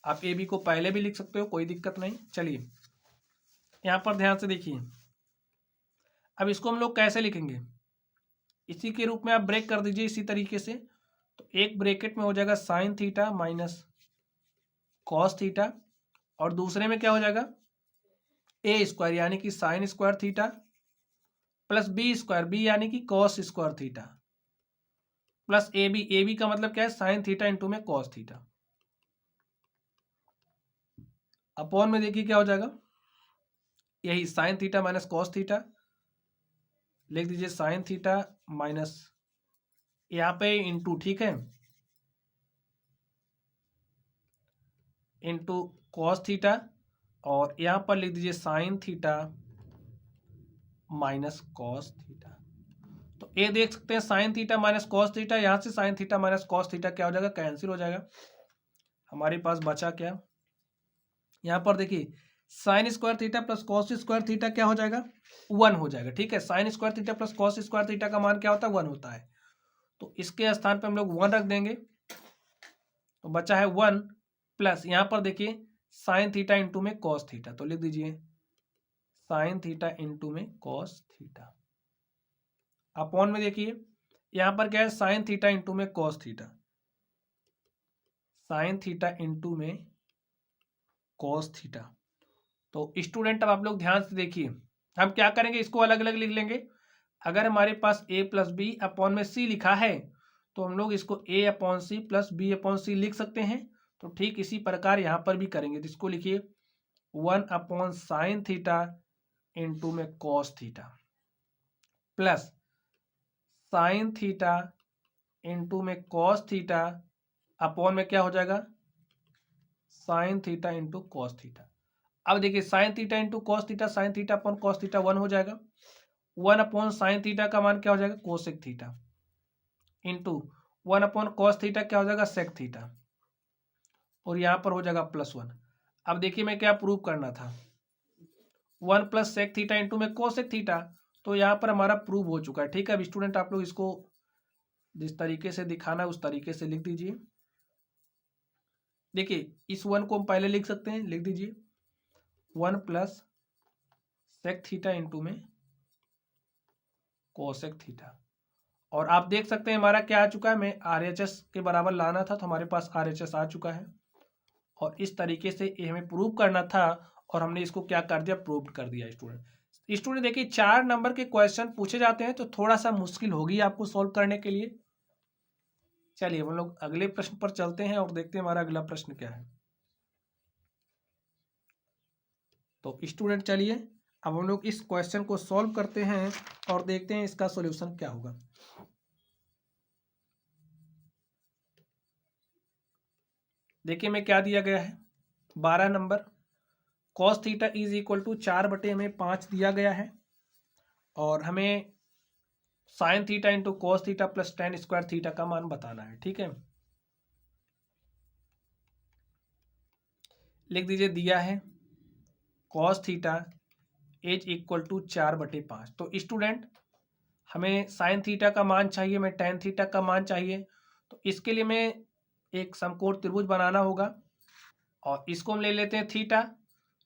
Speaker 1: आप ए बी को पहले भी लिख सकते हो, कोई दिक्कत नहीं। चलिए यहाँ पर ध्यान से देखिए, अब इसको हम लोग कैसे लिखेंगे, इसी के रूप में आप ब्रेक कर दीजिए इसी तरीके से। तो एक ब्रैकेट में हो जाएगा sign theta minus cos theta, और दूसरे में क्या हो जाएगा, ए स्क्वायर यानी कि sine square theta plus b square, b यानी कि cos square theta, plus a b का मतलब क्या है, साइन थीटा इंटू में कॉस थीटा, अपॉन में देखिए क्या हो जाएगा, यही sine theta minus cos theta, लिख दीजिए साइन थीटा माइनस यहाँ पे इंटू, ठीक है, इंटू कॉस थीटा, और यहाँ पर लिख दीजिए sign theta minus cos theta. तो ये देख सकते हैं sine theta minus cos theta, यहाँ से sign theta minus cos theta क्या हो जाएगा, कैंसिल हो जाएगा। हमारे पास बचा क्या, यहाँ पर देखिए sign square theta plus cos square theta क्या हो जाएगा, 1 हो जाएगा, ठीक है। Sine square theta plus cos square theta का मान क्या होता है, 1 होता है। तो इसके स्थान पर हम लोग 1 रख देंगे, तो बचा है 1 प्लस यहाँ पर देखिए साइन थीटा इंटू में कॉस थीटा, तो लिख दीजिए साइन थीटा इंटू में कॉस थीटा, अपॉन में देखिए यहाँ पर क्या है, साइन थीटा इंटू में cos theta, sine theta into में कॉस थीटा। तो स्टूडेंट अब आप लोग ध्यान से देखिए, हम क्या करेंगे, इसको अलग अलग लिख लेंगे। अगर हमारे पास ए प्लस बी अपॉन में सी लिखा है तो हम लोग इसको A upon C plus B upon C लिख सकते हैं। तो ठीक इसी प्रकार यहाँ पर भी करेंगे, तो इसको लिखिए 1 अपॉन साइन थीटा इंटू में cos theta plus sine theta into में कॉस थीटा, अपॉन में क्या हो जाएगा, sign theta into cos theta. अब देखिए sign theta into cos theta, sine theta upon cos theta 1 हो जाएगा, 1 अपॉन साइन थीटा का मान क्या हो जाएगा, cosec theta, into 1 upon cos theta क्या हो जाएगा, सेक थीटा, और यहाँ पर हो जाएगा +1। अब देखिए मैं क्या प्रूव करना था, 1 प्लस सेक थीटा इंटू में कोसेक थीटा, तो यहाँ पर हमारा प्रूव हो चुका है, ठीक है। अब स्टूडेंट आप लोग इसको जिस तरीके से दिखाना है उस तरीके से लिख दीजिए। देखिए इस 1 को हम पहले लिख सकते हैं, लिख दीजिए 1 प्लस सेक थीटा इंटू में कोसेक थीटा, और आप देख सकते हैं हमारा क्या आ चुका है, मैं RHS के बराबर लाना था तो हमारे पास RHS आ चुका है, और इस तरीके से ये हमें प्रूव करना था और हमने इसको क्या कर दिया, प्रूव कर दिया। स्टूडेंट देखिए 4 नंबर के क्वेश्चन पूछे जाते हैं तो थोड़ा सा मुश्किल होगी आपको सॉल्व करने के लिए, चलिए हम लोग अगले प्रश्न पर चलते हैं और देखते हैं हमारा अगला प्रश्न क्या है। तो स्टूडेंट चलिए अब हम लोग इस क्वेश्चन को सॉल्व करते हैं और देखते हैं इसका सॉल्यूशन क्या होगा। देखिए मैं क्या दिया गया है, 12 number cos theta is equal to 4/5 दिया गया है और हमें sine theta into cos theta plus tan square theta का मान बताना है। ठीक है, लिख दीजिए दिया है cos theta is equal to 4/5। तो स्टूडेंट हमें साइन थीटा का मान चाहिए, हमें टेन थीटा का मान चाहिए। तो इसके लिए मैं एक समकोण त्रिभुज बनाना होगा और इसको हम ले लेते हैं थीटा।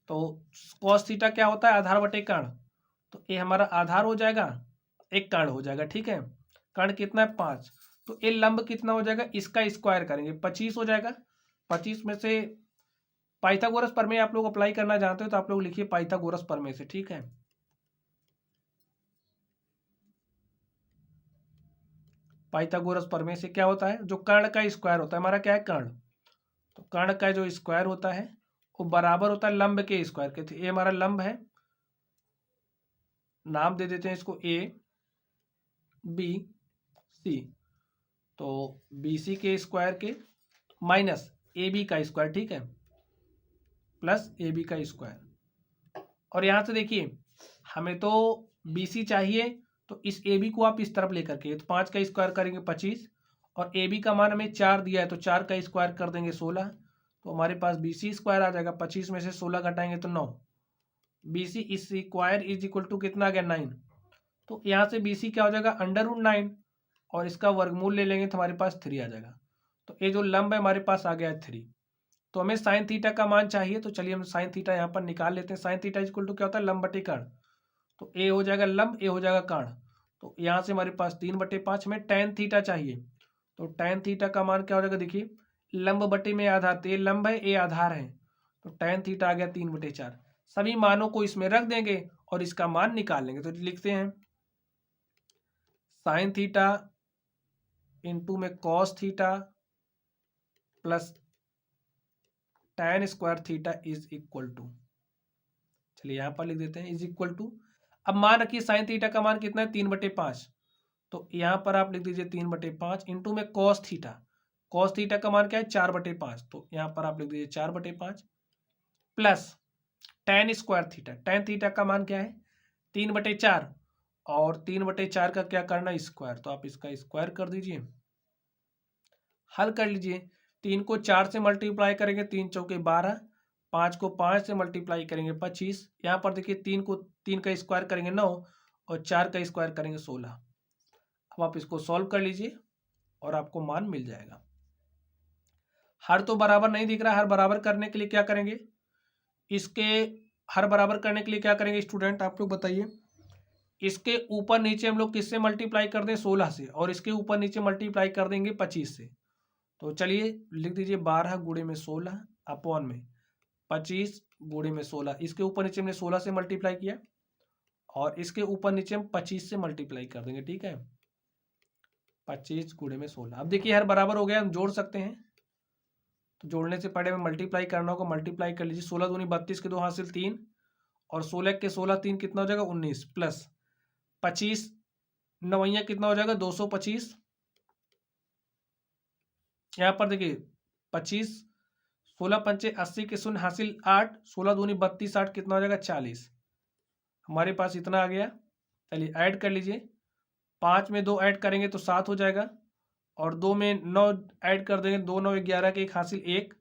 Speaker 1: तो कॉस थीटा क्या होता है, आधार बटे कर्ण। तो ये हमारा आधार हो जाएगा, एक कर्ण हो जाएगा। ठीक है, कर्ण कितना है 5। तो ये लंब कितना हो जाएगा, इसका स्क्वायर करेंगे 25 हो जाएगा। 25 में से पाइथागोरस प्रमेय आप लोग अप्लाई करना जानते हो तो आप लोग लिखिए पाइथागोरस प्रमेय से। ठीक है, पाइथागोरस प्रमेय से क्या होता है, जो कर्ण का स्क्वायर होता है, हमारा क्या है कर्ण, तो कर्ण का जो स्क्वायर होता है वो बराबर होता है लंब के स्क्वायर के। तो ये हमारा लंब है, नाम दे देते हैं इसको ए बी सी। तो बी सी के स्क्वायर के माइनस ए बी का स्क्वायर, ठीक है, प्लस ए बी का स्क्वायर। और यहाँ से देखिए हमें तो बी सी चाहिए, तो इस ए बी को आप इस तरफ लेकर के, तो 5 का स्क्वायर करेंगे 25 और ए बी का मान हमें 4 दिया है तो 4 का स्क्वायर कर देंगे 16। तो हमारे पास बी सी स्क्वायर आ जाएगा, 25 में से 16 घटाएंगे तो 9। B c square is equal to कितना आ गया 9। तो यहाँ से बी सी क्या हो जाएगा √9 और इसका वर्गमूल ले लेंगे तो हमारे पास 3 आ जाएगा। तो ये जो लंब है हमारे पास आ गया है 3। तो हमें साइन थीटा का मान चाहिए, तो चलिए हम साइन थीटा यहाँ पर निकाल लेते हैं। साइन थीटा इक्वल टू क्या होता है लंब बटे कर्ण। तो ए हो जाएगा लंब, ए हो जाएगा कर्ण। तो यहाँ से हमारे पास 3/5 में टेन थीटा चाहिए। तो टेन थीटा का मान क्या हो जाएगा, देखिए लंब बटे में आधार, तो ये लंब है ये आधार है, तो टेन थीटा आ गया 3/4। सभी मानों को इसमें रख देंगे और इसका मान निकाल लेंगे। तो लिखते हैं साइन थीटा इंटू में cos theta plus tan square theta is equal to, चलिए यहाँ पर लिख देते हैं इज इक्वल टू। अब मान रखिए साइन थीटा का मान कितना है 3/5। तो यहाँ पर आप लिख दीजिए 3/5 इंटू में कॉस थीटा, कॉस थीटा का मान क्या है 4/5। तो यहाँ पर आप लिख दीजिए 4/5 plus tan square theta, tan theta का मान क्या है 3/4 और 3/4 का क्या करना स्क्वायर, तो आप इसका स्क्वायर कर दीजिए, हल कर लीजिए। 3 को 4 से मल्टीप्लाई करेंगे 3 चौके 12, 5 को 5 से मल्टीप्लाई करेंगे 25। यहाँ पर देखिए 3 को 3 का स्क्वायर करेंगे 9 और 4 का स्क्वायर करेंगे 16। अब आप इसको सॉल्व कर लीजिए और आपको मान मिल जाएगा। हर तो बराबर नहीं दिख रहा, हर बराबर करने के लिए क्या करेंगे, इसके हर बराबर करने के लिए क्या करेंगे स्टूडेंट आप लोग बताइए। इसके ऊपर नीचे हम लोग किससे मल्टीप्लाई कर दें 16 से, और इसके ऊपर नीचे मल्टीप्लाई कर देंगे 25 से। तो चलिए लिख दीजिए 12 गुणे में 16 अपॉन में 25 गुणे में 16। इसके ऊपर नीचे हमने 16 से मल्टीप्लाई किया और इसके ऊपर नीचे हम 25 से मल्टीप्लाई कर देंगे। ठीक है, 25 गुणे में 16। अब देखिए हर बराबर हो गया, हम जोड़ सकते हैं। तो जोड़ने से पहले हमें मल्टीप्लाई करना होगा, मल्टीप्लाई कर लीजिए। 16 दूनी 32 के 2 हासिल 3 और 16 के 16 3 कितना हो जाएगा 19 प्लस 25 नवैया कितना हो जाएगा 225। यहाँ पर देखिए 25 16 पंचे 80 के 0 हासिल 8, 16 दूनी 32 8 कितना हो जाएगा 40। हमारे पास इतना आ गया। चलिए ऐड कर लीजिए, 5 में 2 ऐड करेंगे तो 7 हो जाएगा और 2 में 9 ऐड कर देंगे, 2 9 11 के 1 हासिल 1,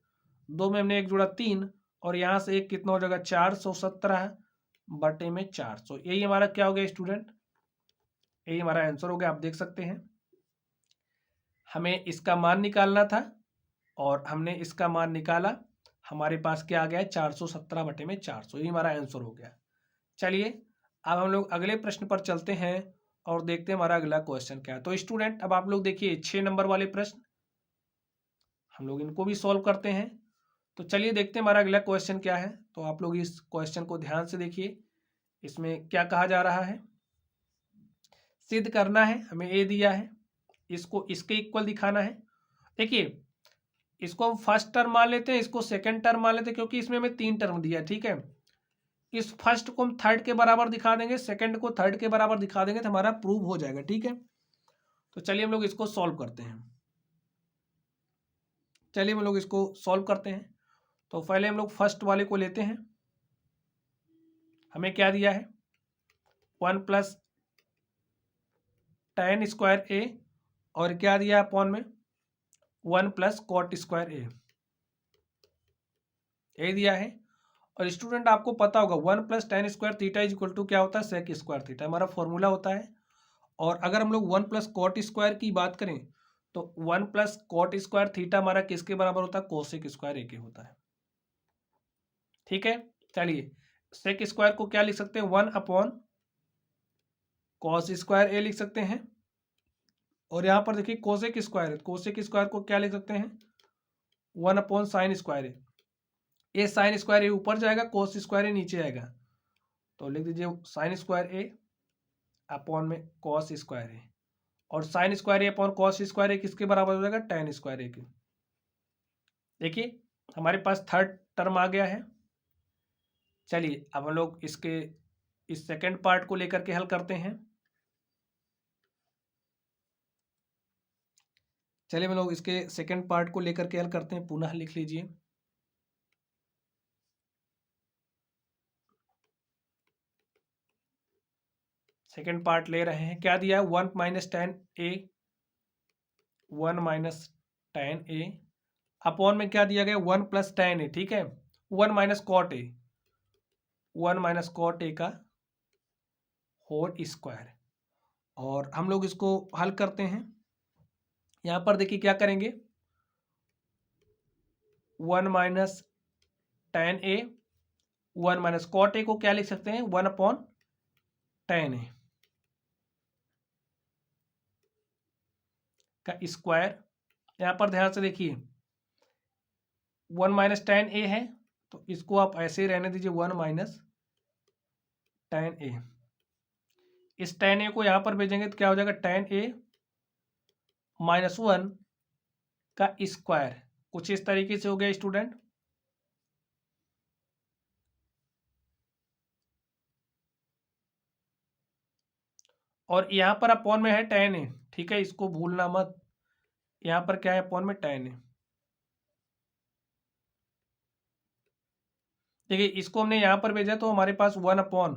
Speaker 1: 2 में हमने 1 जोड़ा 3 और यहाँ से 1 कितना हो जाएगा 417/400। यही हमारा क्या हो गया स्टूडेंट, यही हमारा आंसर हो गया। आप देख सकते हैं हमें इसका मान निकालना था और हमने इसका मान निकाला, हमारे पास क्या आ गया 417/400, यही हमारा आंसर हो गया। चलिए अब हम लोग अगले प्रश्न पर चलते हैं और देखते हैं हमारा अगला क्वेश्चन क्या है। तो स्टूडेंट अब आप लोग देखिए 6 नंबर वाले प्रश्न हम लोग इनको भी सॉल्व करते हैं। तो चलिए देखते हैं हमारा अगला क्वेश्चन क्या है। तो आप लोग इस क्वेश्चन को ध्यान से देखिए, इसमें क्या कहा जा रहा है, सिद्ध करना है, हमें ए दिया है, इसको इसके इक्वल दिखाना है देखिए इसको हम फर्स्ट टर्म मान लेते हैं, इसको सेकंड टर्म मान लेते हैं, क्योंकि इसमें हमें 3 टर्म दिया है, ठीक है। इस फर्स्ट को हम थर्ड के बराबर दिखा देंगे, सेकंड को थर्ड के बराबर दिखा देंगे, तो हमारा प्रूव हो जाएगा, ठीक है। तो चलिए हम लोग इसको सॉल्व करते हैं। चलिए हम लोग इसको सॉल्व करते हैं। तो पहले हम लोग फर्स्ट वाले को लेते हैं। हमें क्या दिया है, 1 प्लस tan स्क्वायर ए, और क्या दिया है अपॉन में 1 प्लस कॉट स्क्वायर ए दिया है। और स्टूडेंट आपको पता होगा 1 plus tan square theta is equal to क्या होता है, सेक स्क्वायर थीटा, हमारा फॉर्मूला होता है। और अगर हम लोग 1 प्लस कॉट स्क्वायर की बात करें तो 1 प्लस कॉट स्क्वायर थीटा हमारा किसके बराबर होता है, कोसेक स्क्वायर ए के होता है, ठीक है। चलिए सेक स्क्वायर को क्या लिख सकते हैं, 1 अपॉन कॉस स्क्वायर ए लिख सकते हैं। और यहाँ पर देखिए कोसेक स्क्वायर है, कोसेक स्क्वायर को क्या लिख सकते हैं, 1 अपॉन साइन स्क्वायर ए। ये साइन स्क्वायर ए ऊपर जाएगा, कोस स्क्वायर ए नीचे आएगा, तो लिख दीजिए साइन स्क्वायर ए अपॉन में कॉस स्क्वायर ए। और साइन स्क्वायर ए अपॉन कॉस स्क्वायर ए किसके बराबर हो जाएगा, tan स्क्वायर ए के। देखिए हमारे पास थर्ड टर्म आ गया है। चलिए अब हम लोग इसके इस सेकंड पार्ट को लेकर के हल करते हैं। चलिए हम लोग इसके सेकंड पार्ट को लेकर के हल करते हैं, पुनः लिख लीजिए। सेकंड पार्ट ले रहे हैं, क्या दिया है, 1 minus tan a, 1 minus tan A upon में क्या दिया गया, 1 प्लस tan ए, ठीक है, 1 minus cot a, 1 minus cot a का होल स्क्वायर। और हम लोग इसको हल करते हैं। यहाँ पर देखिए क्या करेंगे, 1 minus tan a, 1 minus cot a को क्या लिख सकते हैं, 1 अपॉन tan ए का स्क्वायर। यहाँ पर ध्यान से देखिए 1 माइनस tan ए है, तो इसको आप ऐसे ही रहने दीजिए, 1 माइनस tan ए। इस tan ए को यहाँ पर भेजेंगे तो क्या हो जाएगा, tan ए माइनस 1 का स्क्वायर। कुछ इस तरीके से हो गया स्टूडेंट। और यहाँ पर अपॉन में है tan ए, ठीक है, इसको भूलना मत। यहाँ पर क्या है, अपॉन में tan ए। देखिए इसको हमने यहाँ पर भेजा तो हमारे पास 1 अपॉन,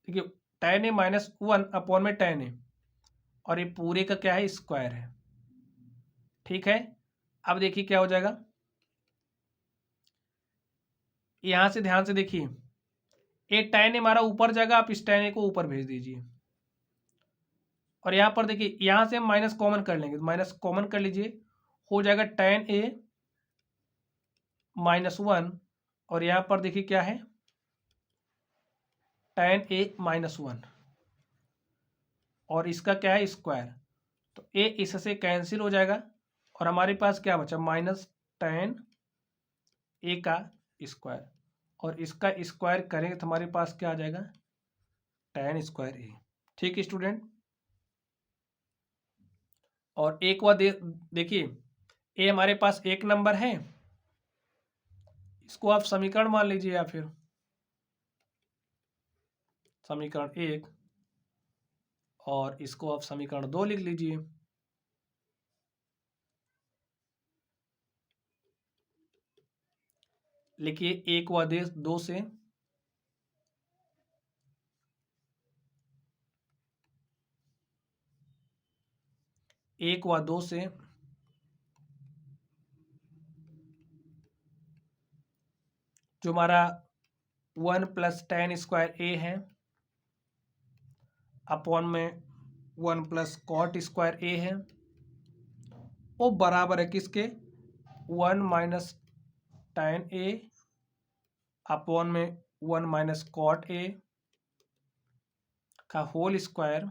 Speaker 1: देखिए tan ए माइनस 1 अपॉन में tan ए, और ये पूरे का क्या है, स्क्वायर है, ठीक है। अब देखिए क्या हो जाएगा, यहां से ध्यान से देखिए, ये tan ए हमारा ऊपर जाएगा, आप इस tan ए को ऊपर भेज दीजिए। और यहाँ पर देखिए यहाँ से हम माइनस कॉमन कर लेंगे, माइनस कॉमन कर लीजिए, हो जाएगा tan ए माइनस 1। और यहाँ पर देखिए क्या है, tan ए माइनस 1, और इसका क्या है, स्क्वायर। तो ए इससे कैंसिल हो जाएगा, और हमारे पास क्या बचा, माइनस tan ए का स्क्वायर। और इसका स्क्वायर करेंगे तो हमारे पास क्या आ जाएगा, tan स्क्वायर ए, ठीक है स्टूडेंट। और एक बार देखिए ए हमारे पास एक नंबर है, इसको आप समीकरण मान लीजिए, या फिर समीकरण 1, और इसको आप समीकरण 2 लिख लीजिए। लिखिए एक व 2 से एक व 2 से जो हमारा 1 प्लस tan स्क्वायर ए है अपॉन में 1 प्लस कॉट स्क्वायर ए है, वो बराबर है किसके, 1 माइनस tan ए अपॉन में 1 माइनस कॉट ए का होल स्क्वायर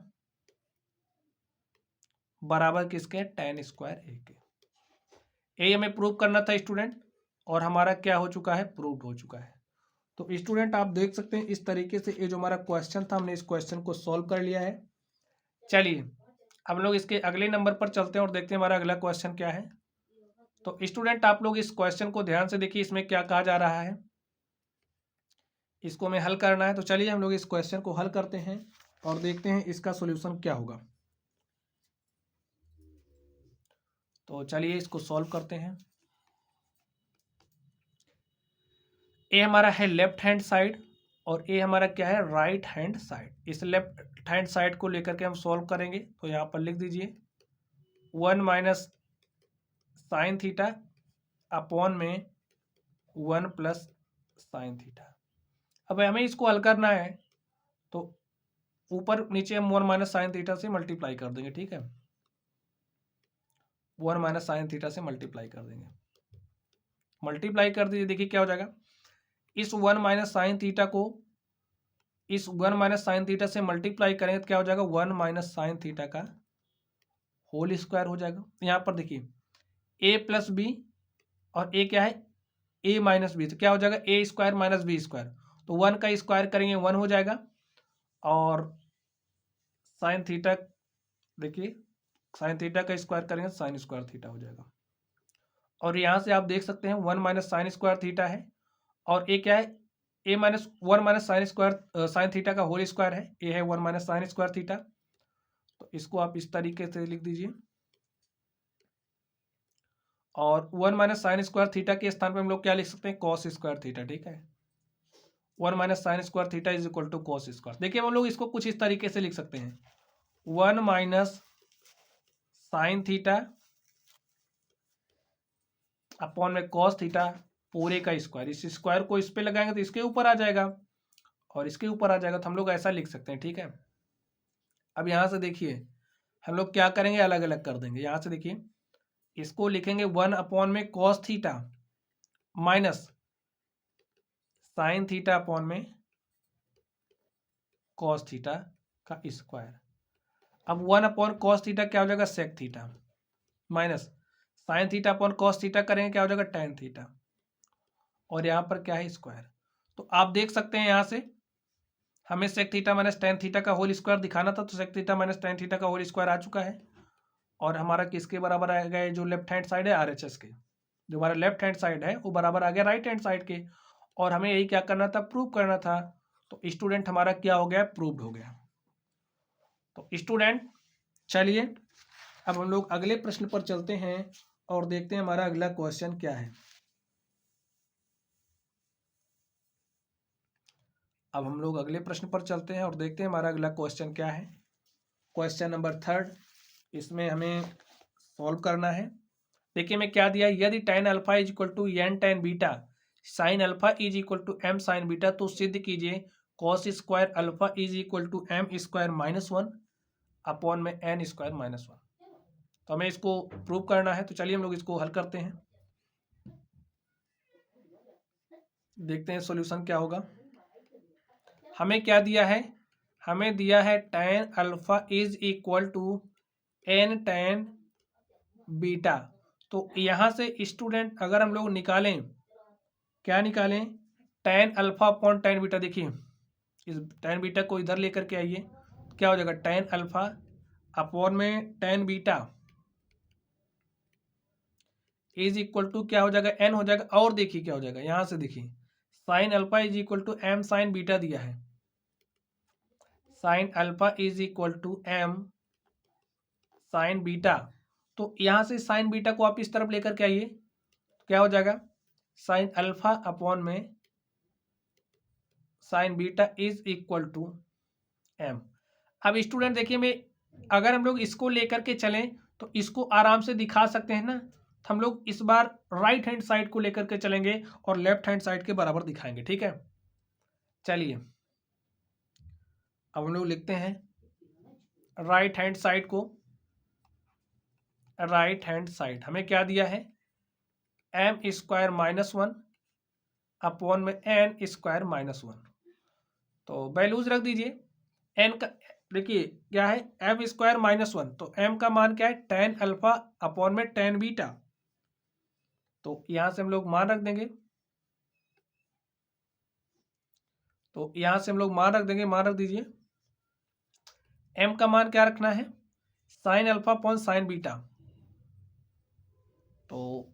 Speaker 1: बराबर किसके, tan स्क्वायर ए के। ये हमें प्रूव करना था स्टूडेंट, और हमारा क्या हो चुका है, प्रूव हो चुका है। तो स्टूडेंट आप देख सकते हैं इस तरीके से ये जो हमारा क्वेश्चन था, हमने इस क्वेश्चन को सॉल्व कर लिया है। चलिए अब लोग इसके अगले नंबर पर चलते हैं और देखते हैं हमारा अगला क्वेश्चन क्या है। तो स्टूडेंट आप लोग इस क्वेश्चन को ध्यान से देखिए, इसमें क्या कहा जा रहा है, इसको हमें हल करना है। तो चलिए हम लोग इस क्वेश्चन को हल करते हैं और देखते हैं इसका सॉल्यूशन क्या होगा। तो चलिए इसको सॉल्व करते हैं। ए हमारा है लेफ्ट हैंड साइड और ए हमारा क्या है, राइट हैंड साइड। इस लेफ्ट हैंड साइड को लेकर के हम सॉल्व करेंगे। तो यहाँ पर लिख दीजिए 1 माइनस साइन थीटा अपॉन में 1 प्लस साइन थीटा। अब हमें इसको हल करना है तो ऊपर नीचे हम 1 माइनस साइन थीटा से मल्टीप्लाई कर देंगे, ठीक है। 1 माइनस साइन थीटा से मल्टीप्लाई कर देंगे, मल्टीप्लाई कर दीजिए। देखिए क्या हो जाएगा, इस 1 माइनस साइन थीटा को इस 1 माइनस साइन थीटा से मल्टीप्लाई करेंगे तो क्या हो जाएगा, 1 माइनस साइन थीटा का होल स्क्वायर हो जाएगा। यहाँ पर देखिए ए प्लस बी और ए क्या है, ए माइनस बी, तो क्या हो जाएगा a square minus B square. तो 1 का स्क्वायर करेंगे 1 हो जाएगा और साइन थीटा, देखिए साइन थीटा का स्क्वायर करेंगे साइन स्क्वायर थीटा हो जाएगा। और यहाँ से आप देख सकते हैं 1 माइनस साइन स्क्वायर थीटा है और ए क्या है, A minus 1 minus sine square sine theta का होल स्क्वायर है, ए है 1 माइनस साइन स्क्वायर थीटा। तो इसको आप इस तरीके से लिख दीजिए और 1 माइनस साइन स्क्वायर थीटा के स्थान पे हम लोग क्या लिख सकते हैं, कॉस स्क्वायर थीटा, ठीक है। 1 minus sine square theta is equal to cos square. देखिए हम लोग इसको कुछ इस तरीके से लिख सकते हैं 1 माइनस साइन थीटा अपॉन में कॉस थीटा पूरे का स्क्वायर। इस स्क्वायर को इस पे लगाएंगे तो इसके ऊपर आ जाएगा और इसके ऊपर आ जाएगा, तो हम लोग ऐसा लिख सकते हैं, ठीक है। अब यहाँ से देखिए हम लोग क्या करेंगे, अलग अलग कर देंगे। यहाँ से देखिए इसको लिखेंगे 1 अपॉन में cos theta minus sine theta upon में कॉस थीटा का स्क्वायर। अब 1 अपॉन कॉस थीटा क्या हो जाएगा, sec theta minus sine theta upon cos theta करेंगे क्या हो जाएगा, टेन थीटा। और यहाँ पर क्या है, स्क्वायर। तो आप देख सकते हैं यहाँ से हमें sec theta minus tan theta का होल स्क्वायर दिखाना था, तो sec theta minus tan theta का होल स्क्वायर आ चुका है। और हमारा किसके बराबर आ गया, जो लेफ्ट हैंड साइड है RHS के, जो हमारा लेफ्ट हैंड साइड है वो बराबर आ गया राइट हैंड साइड के। और हमें यही क्या करना था, प्रूव करना था। तो स्टूडेंट हमारा क्या हो गया, प्रूव्ड हो गया। तो स्टूडेंट चलिए अब हम लोग अगले प्रश्न पर चलते हैं और देखते हैं हमारा अगला क्वेश्चन क्या है। अब हम लोग अगले प्रश्न पर चलते हैं और देखते हैं हमारा अगला क्वेश्चन क्या है। क्वेश्चन नंबर 3, इसमें हमें सॉल्व करना है। देखिए मैं क्या दिया, यदि tan alpha is equal to n tan beta sine alpha is equal to m sine beta, तो सिद्ध कीजिए cos square alpha is equal to m square minus 1 upon में एन स्क्वायर माइनस 1। तो हमें इसको प्रूव करना है। तो चलिए हम लोग इसको हल करते हैं, देखते हैं सॉल्यूशन क्या होगा। हमें क्या दिया है, हमें दिया है tan alpha is equal to n tan beta. तो यहाँ से स्टूडेंट अगर हम लोग निकालें, क्या निकालें, tan alpha upon tan beta. देखिए इस tan बीटा को इधर लेकर के आइए, क्या हो जाएगा, tan अल्फा अपॉन में tan beta is equal to क्या हो जाएगा, n हो जाएगा। और देखिए क्या हो जाएगा, यहाँ से देखिए sine alpha is equal to m sine beta दिया है, sine alpha is equal to m sine beta. तो यहाँ से साइन बीटा को आप इस तरफ लेकर के आइए, क्या हो जाएगा, साइन अल्फा अपॉन में sine beta is equal to m. अब स्टूडेंट देखिए मैं अगर हम लोग इसको लेकर के चलें तो इसको आराम से दिखा सकते हैं ना। तो हम लोग इस बार राइट हैंड साइड को लेकर के चलेंगे और लेफ्ट हैंड साइड के बराबर दिखाएंगे, ठीक है। चलिए अब हम लोग लिखते हैं राइट हैंड साइड को, राइट हैंड साइड हमें क्या दिया है, एम स्क्वायर माइनस 1 अपॉन में एन स्क्वायर माइनस 1। तो वैल्यूज रख दीजिए, एन का देखिए क्या है, एम स्क्वायर माइनस 1, तो एम का मान क्या है, tan अल्फा अपॉन में tan बीटा। तो यहां से हम लोग मान रख देंगे, तो यहां से हम लोग मान रख देंगे, मान रख दीजिए। एम का मान क्या रखना है, sine alpha upon sine beta. तो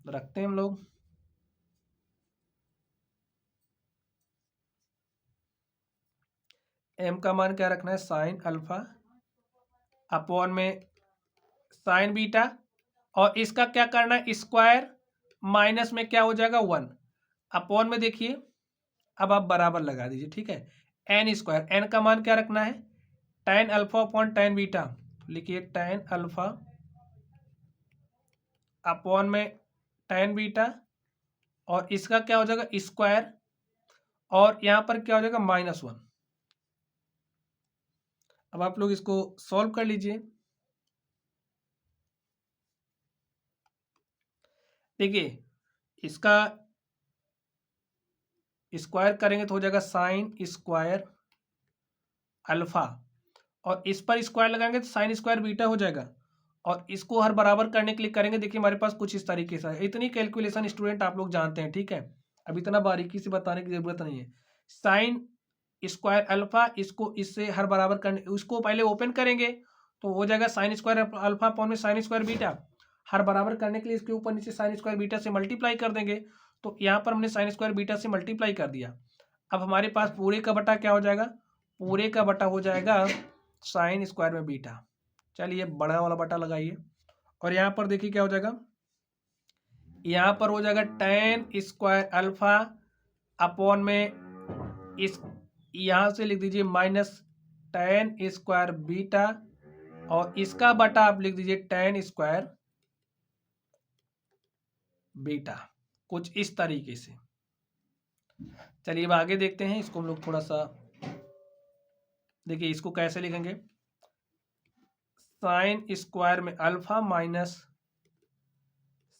Speaker 1: रखते हैं हम लोग। एम का मान क्या रखना है, साइन अल्फा अपॉन में साइन बीटा, और इसका क्या करना है, स्क्वायर माइनस में क्या हो जाएगा 1 अपॉन में, देखिए अब आप बराबर लगा दीजिए, ठीक है। एन स्क्वायर, एन का मान क्या रखना है, tan alpha upon tan beta, लिखिए tan अल्फा अपॉन में tan बीटा, और इसका क्या हो जाएगा स्क्वायर, और यहाँ पर क्या हो जाएगा -1। अब आप लोग इसको सॉल्व कर लीजिए। देखिए इसका स्क्वायर करेंगे तो हो जाएगा साइन स्क्वायर अल्फा, और इस पर स्क्वायर लगाएंगे तो साइन स्क्वायर बीटा हो जाएगा, और इसको हर बराबर करने के लिए करेंगे, देखिए हमारे पास कुछ इस तरीके से है। इतनी कैलकुलेशन स्टूडेंट आप लोग जानते हैं, ठीक है। अब इतना बारीकी से बताने की जरूरत नहीं है। साइन स्क्वायर अल्फा, इसको इससे हर बराबर करने, उसको पहले ओपन करेंगे तो हो जाएगा साइन स्क्वायर अल्फा अपॉन में साइन स्क्वायर बीटा, हर बराबर करने के लिए इसके ऊपर नीचे साइन स्क्वायर बीटा से मल्टीप्लाई कर देंगे, तो यहाँ पर हमने साइन स्क्वायर बीटा से मल्टीप्लाई कर दिया। अब हमारे पास पूरे का बटा क्या हो जाएगा, पूरे का बटा हो जाएगा साइन स्क्वायर में बीटा। चलिए बड़ा वाला बटा लगाइए, और यहाँ पर देखिए क्या हो जाएगा, यहाँ पर हो जाएगा tan स्क्वायर अल्फा अपॉन में इस, यहाँ से लिख दीजिए माइनस tan स्क्वायर बीटा, और इसका बटा आप लिख दीजिए tan स्क्वायर बीटा, कुछ इस तरीके से। चलिए अब आगे देखते हैं, इसको हम लोग थोड़ा सा देखिए इसको कैसे लिखेंगे, साइन स्क्वायर में अल्फा माइनस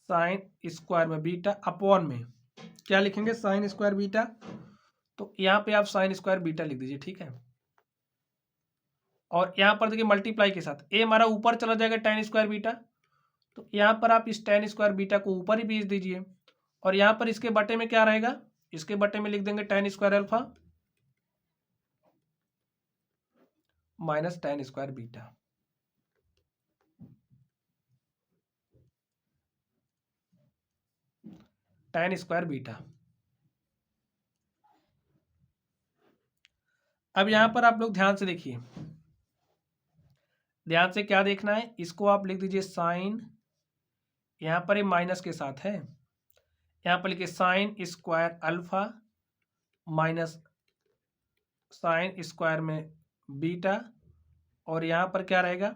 Speaker 1: साइन स्क्वायर में बीटा अपॉन में क्या लिखेंगे, साइन स्क्वायर बीटा, तो यहाँ पे आप साइन स्क्वायर बीटा लिख दीजिए, ठीक है। और यहाँ पर देखिए मल्टीप्लाई के साथ ए हमारा ऊपर चला जाएगा tan स्क्वायर बीटा, तो यहाँ पर आप इस tan स्क्वायर बीटा को ऊपर ही भेज दीजिए, और यहाँ पर इसके बटे में क्या रहेगा, इसके बटे में लिख देंगे tan square alpha minus tan square beta. tan square beta. अब यहाँ पर आप लोग ध्यान से देखिए, ध्यान से क्या देखना है, इसको आप लिख दीजिए साइन, यहाँ पर ये माइनस के साथ है, यहाँ पर लिखिए sign square alpha minus sine square में बीटा, और यहाँ पर क्या रहेगा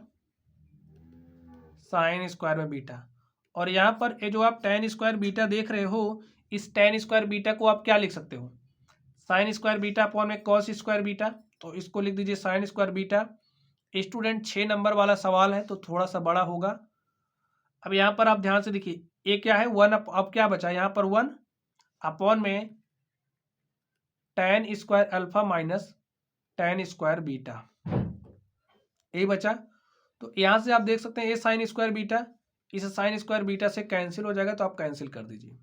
Speaker 1: साइन स्क्वायर में बीटा, और यहाँ पर ये जो आप tan स्क्वायर बीटा देख रहे हो, इस tan स्क्वायर बीटा को आप क्या लिख सकते हो, साइन स्क्वायर बीटा अपॉन में कॉस स्क्वायर बीटा, तो इसको लिख दीजिए sine square beta. Student 6 number वाला सवाल है तो थोड़ा सा बड़ा होगा। अब यहाँ पर आप ध्यान से देखिए, ये क्या है 1, अब क्या बचा यहाँ पर 1 अपॉन में tan square alpha minus tan square beta, यही बचा। तो यहाँ से आप देख सकते हैं ये साइन स्क्वायर बीटा इस साइन स्क्वायर बीटा से कैंसिल हो जाएगा, तो आप कैंसिल कर दीजिए।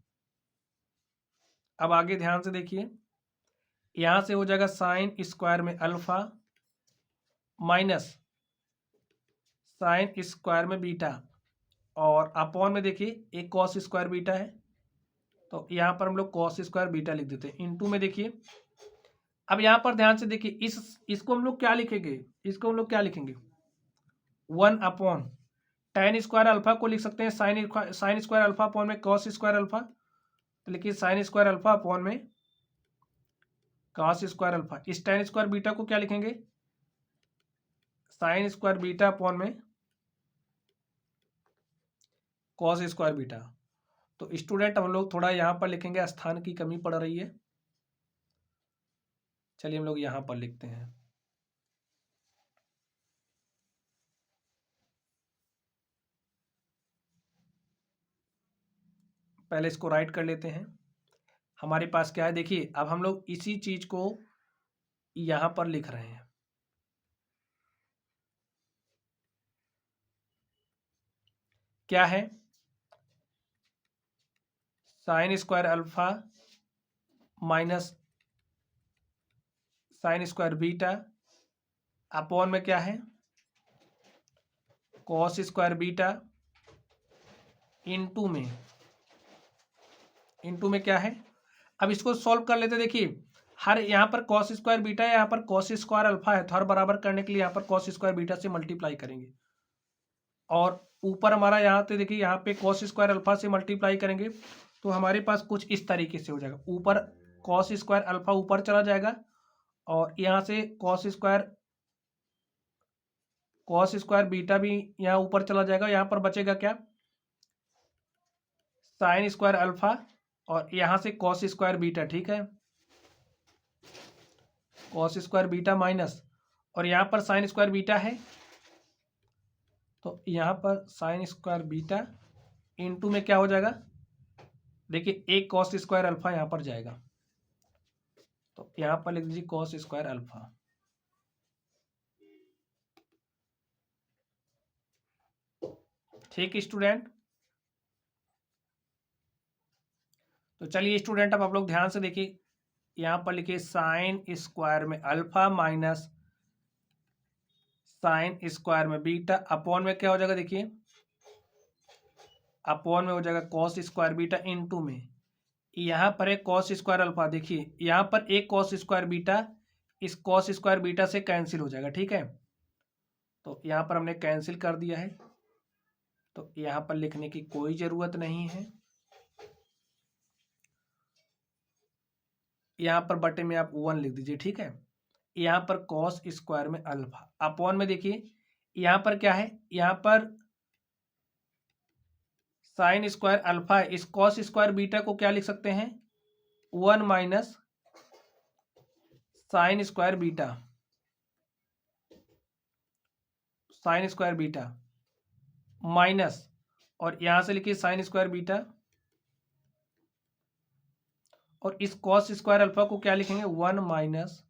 Speaker 1: अब आगे ध्यान से देखिए, यहाँ से हो जाएगा साइन स्क्वायर में अल्फा माइनस साइन स्क्वायर में बीटा, और अपॉन में देखिए एक कॉस स्क्वायर बीटा है, तो यहाँ पर हम लोग कॉस स्क्वायर बीटा लिख देते हैं, इनटू में देखिए। अब यहाँ पर ध्यान से देखिए, इसको हम लोग क्या लिखेंगे, इसको हम लोग क्या लिखेंगे 1 अपॉन tan स्क्वायर अल्फा को लिख सकते हैं साइन स्क्वायर अल्फा अपॉन में कॉस स्क्वायर अल्फा, तो लिखिए साइन स्क्वायर अल्फा अपॉन में कॉस स्क्वायर अल्फा। इस tan स्क्वायर बीटा को क्या लिखेंगे साइन स्क्वायर बीटा अपॉन में कॉस स्क्वायर बीटा। तो स्टूडेंट हम लोग थोड़ा यहाँ पर लिखेंगे, स्थान की कमी पड़ रही है, चलिए हम लोग यहाँ पर लिखते हैं। पहले इसको राइट कर लेते हैं। हमारे पास क्या है देखिए, अब हम लोग इसी चीज को यहाँ पर लिख रहे हैं, क्या है sine square alpha minus sine square beta upon में क्या है कॉस स्क्वायर बीटा इनटू में इनटू में क्या है, अब इसको सॉल्व कर लेते। देखिए हर यहाँ पर कॉस स्क्वायर बीटा है, यहाँ पर कॉस स्क्वायर अल्फा है, तो हर बराबर करने के लिए यहाँ पर कॉस स्क्वायर बीटा से मल्टीप्लाई करेंगे, और ऊपर हमारा यहाँ पे देखिए यहाँ पे कॉस स्क्वायर अल्फा से मल्टीप्लाई करेंगे, तो हमारे पास कुछ इस तरीके से हो जाएगा। ऊपर कॉस स्क्वायर अल्फा ऊपर चला जाएगा, और यहाँ से कॉस स्क्वायर बीटा भी यहाँ ऊपर चला जाएगा। यहाँ पर बचेगा क्या, साइन स्क्वायर अल्फा, और यहाँ से कॉस स्क्वायर बीटा, ठीक है, कॉस स्क्वायर बीटा माइनस, और यहाँ पर साइन स्क्वायर बीटा है, तो यहाँ पर साइन स्क्वायर बीटा इनटू में क्या हो जाएगा, देखिए एक कॉस स्क्वायर अल्फा यहाँ पर जाएगा, तो यहाँ पर लिख दीजिए कॉस स्क्वायर अल्फा। ठीक स्टूडेंट, तो चलिए स्टूडेंट अब आप लोग ध्यान से देखिए, यहाँ पर लिखिए साइन स्क्वायर में अल्फा माइनस साइन स्क्वायर में बीटा, अपॉन में क्या हो जाएगा, देखिए अपॉन में हो जाएगा कॉस स्क्वायर बीटा इनटू में, यहाँ पर एक कॉस स्क्वायर अल्फा, देखिए यहाँ पर एक कॉस स्क्वायर बीटा इस कॉस स्क्वायर बीटा से कैंसिल हो जाएगा, ठीक है, तो यहाँ पर हमने कैंसिल कर दिया है, तो यहाँ पर लिखने की कोई ज़रूरत नहीं है। यहाँ पर बटे में आप 1 लिख दीजिए, ठीक है। यहाँ पर कॉस स्क्वायर में अल्फा अपॉन में देखिए यहाँ पर क्या है, यहाँ पर साइन स्क्वायर अल्फा है, इस कॉस स्क्वायर बीटा को क्या लिख सकते हैं, 1 minus sine square beta, sine square beta minus, और यहां से लिखिए साइन स्क्वायर बीटा, और इस कॉस स्क्वायर अल्फा को क्या लिखेंगे, 1 माइनस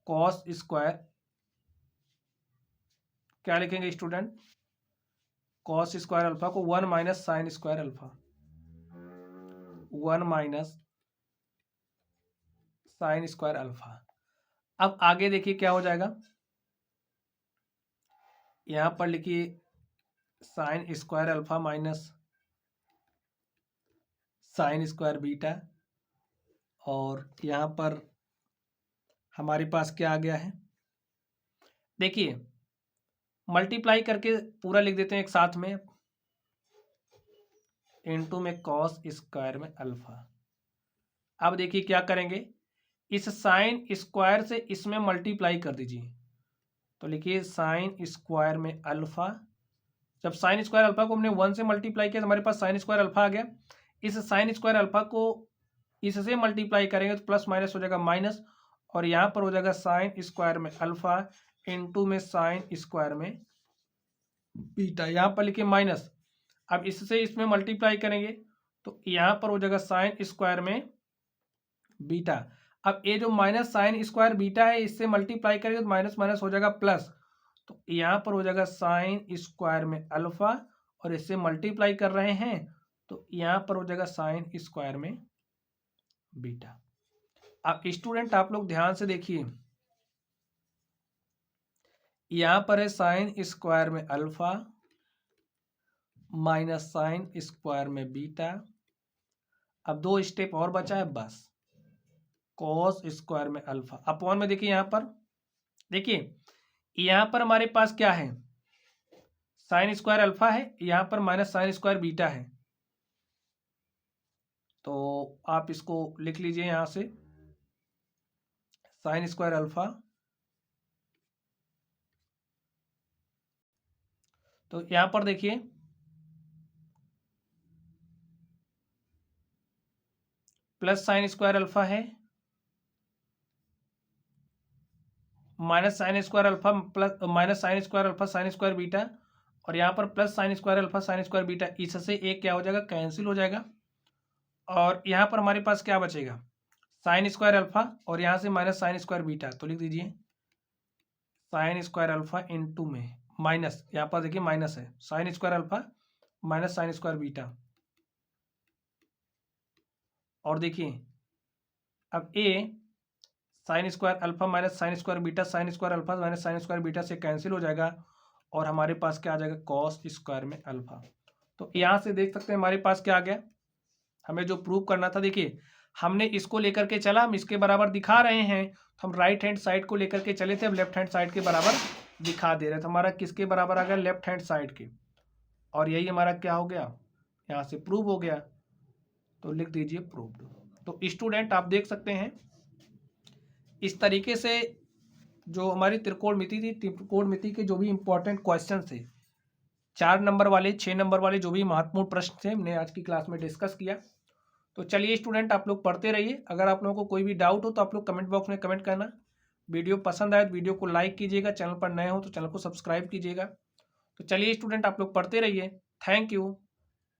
Speaker 1: कॉस स्क्वायर, क्या लिखेंगे स्टूडेंट, कॉस स्क्वायर अल्फा को 1 minus sine square alpha, 1 minus sine square alpha. अब आगे देखिए क्या हो जाएगा, यहां पर लिखिए sign square alpha minus sine square beta, और यहां पर हमारे पास क्या आ गया है, देखिए मल्टीप्लाई करके पूरा लिख देते हैं एक साथ में, इनटू में कॉस स्क्वायर में अल्फा। अब देखिए क्या करेंगे, इस साइन स्क्वायर से इसमें मल्टीप्लाई कर दीजिए, तो लिखिए साइन स्क्वायर में अल्फा, जब साइन स्क्वायर अल्फा को हमने 1 से मल्टीप्लाई किया तो हमारे पास साइन स्क्वायर अल्फा आ गया, इस साइन स्क्वायर अल्फा को इससे मल्टीप्लाई करेंगे तो प्लस माइनस हो जाएगा माइनस, और यहाँ पर हो जाएगा साइन स्क्वायर में अल्फा इनटू में साइन स्क्वायर में बीटा, यहाँ पर लिखिए माइनस, अब इससे इसमें मल्टीप्लाई करेंगे तो यहाँ पर हो जाएगा साइन स्क्वायर में बीटा। अब ये जो माइनस साइन स्क्वायर बीटा है इससे मल्टीप्लाई करेंगे तो माइनस माइनस हो जाएगा प्लस, तो यहाँ पर हो जाएगा साइन स्क्वायर में अल्फा, और इससे मल्टीप्लाई कर रहे हैं तो यहाँ पर हो जाएगा साइन स्क्वायर में बीटा। अब स्टूडेंट आप लोग ध्यान से देखिए, यहाँ पर है साइन स्क्वायर में अल्फा माइनस साइन स्क्वायर में बीटा, अब 2 स्टेप और बचा है बस, कॉस स्क्वायर में अल्फा अपॉन में देखिए यहाँ पर, देखिए यहाँ पर हमारे पास क्या है, साइन स्क्वायर अल्फा है, यहाँ पर माइनस साइन स्क्वायर बीटा है, तो आप इसको लिख लीजिए यहाँ से साइन स्क्वायर अल्फा, तो यहाँ पर देखिए प्लस साइन स्क्वायर अल्फा है minus sine square alpha plus minus sine square alpha sign square beta, और यहाँ पर plus sign square alpha sign square beta, इससे एक क्या हो जाएगा, कैंसिल हो जाएगा, और यहाँ पर हमारे पास क्या बचेगा, साइन स्क्वायर अल्फा, और यहाँ से माइनस साइन स्क्वायर बीटा, तो लिख दीजिए साइन स्क्वायर अल्फा इनटू में माइनस, यहाँ पर देखिए माइनस है, sine square alpha minus sine square beta, और देखिए अब A sine square alpha minus sine square beta, sine square alpha minus sine square beta से कैंसिल हो जाएगा, और हमारे पास क्या आ जाएगा, कॉस स्क्वायर में अल्फा। तो यहाँ से देख सकते हैं हमारे पास क्या आ गया, हमें जो प्रूव करना था, देखिए हमने इसको लेकर के चला, हम इसके बराबर दिखा रहे हैं, तो हम राइट हैंड साइड को लेकर के चले थे, अब लेफ्ट हैंड साइड के बराबर दिखा दे रहे थे। तो हमारा किसके बराबर आ गया, लेफ्ट हैंड साइड के, और यही हमारा क्या हो गया, यहाँ से प्रूव हो गया। तो लिख दीजिए प्रूव्ड। तो स्टूडेंट आप देख सकते हैं इस तरीके से जो हमारी त्रिकोणमिति थी, त्रिकोणमिति के जो भी इंपॉर्टेंट क्वेश्चन थे, 4 नंबर वाले, 6 नंबर वाले, जो भी महत्वपूर्ण प्रश्न थे, हमने आज की क्लास में डिस्कस किया। तो चलिए स्टूडेंट आप लोग पढ़ते रहिए। अगर आप लोगों को कोई भी डाउट हो तो आप लोग कमेंट बॉक्स में कमेंट करना। वीडियो पसंद आए तो वीडियो को लाइक कीजिएगा, चैनल पर नए हो तो चैनल को सब्सक्राइब कीजिएगा। तो चलिए स्टूडेंट आप लोग पढ़ते रहिए। Thank you.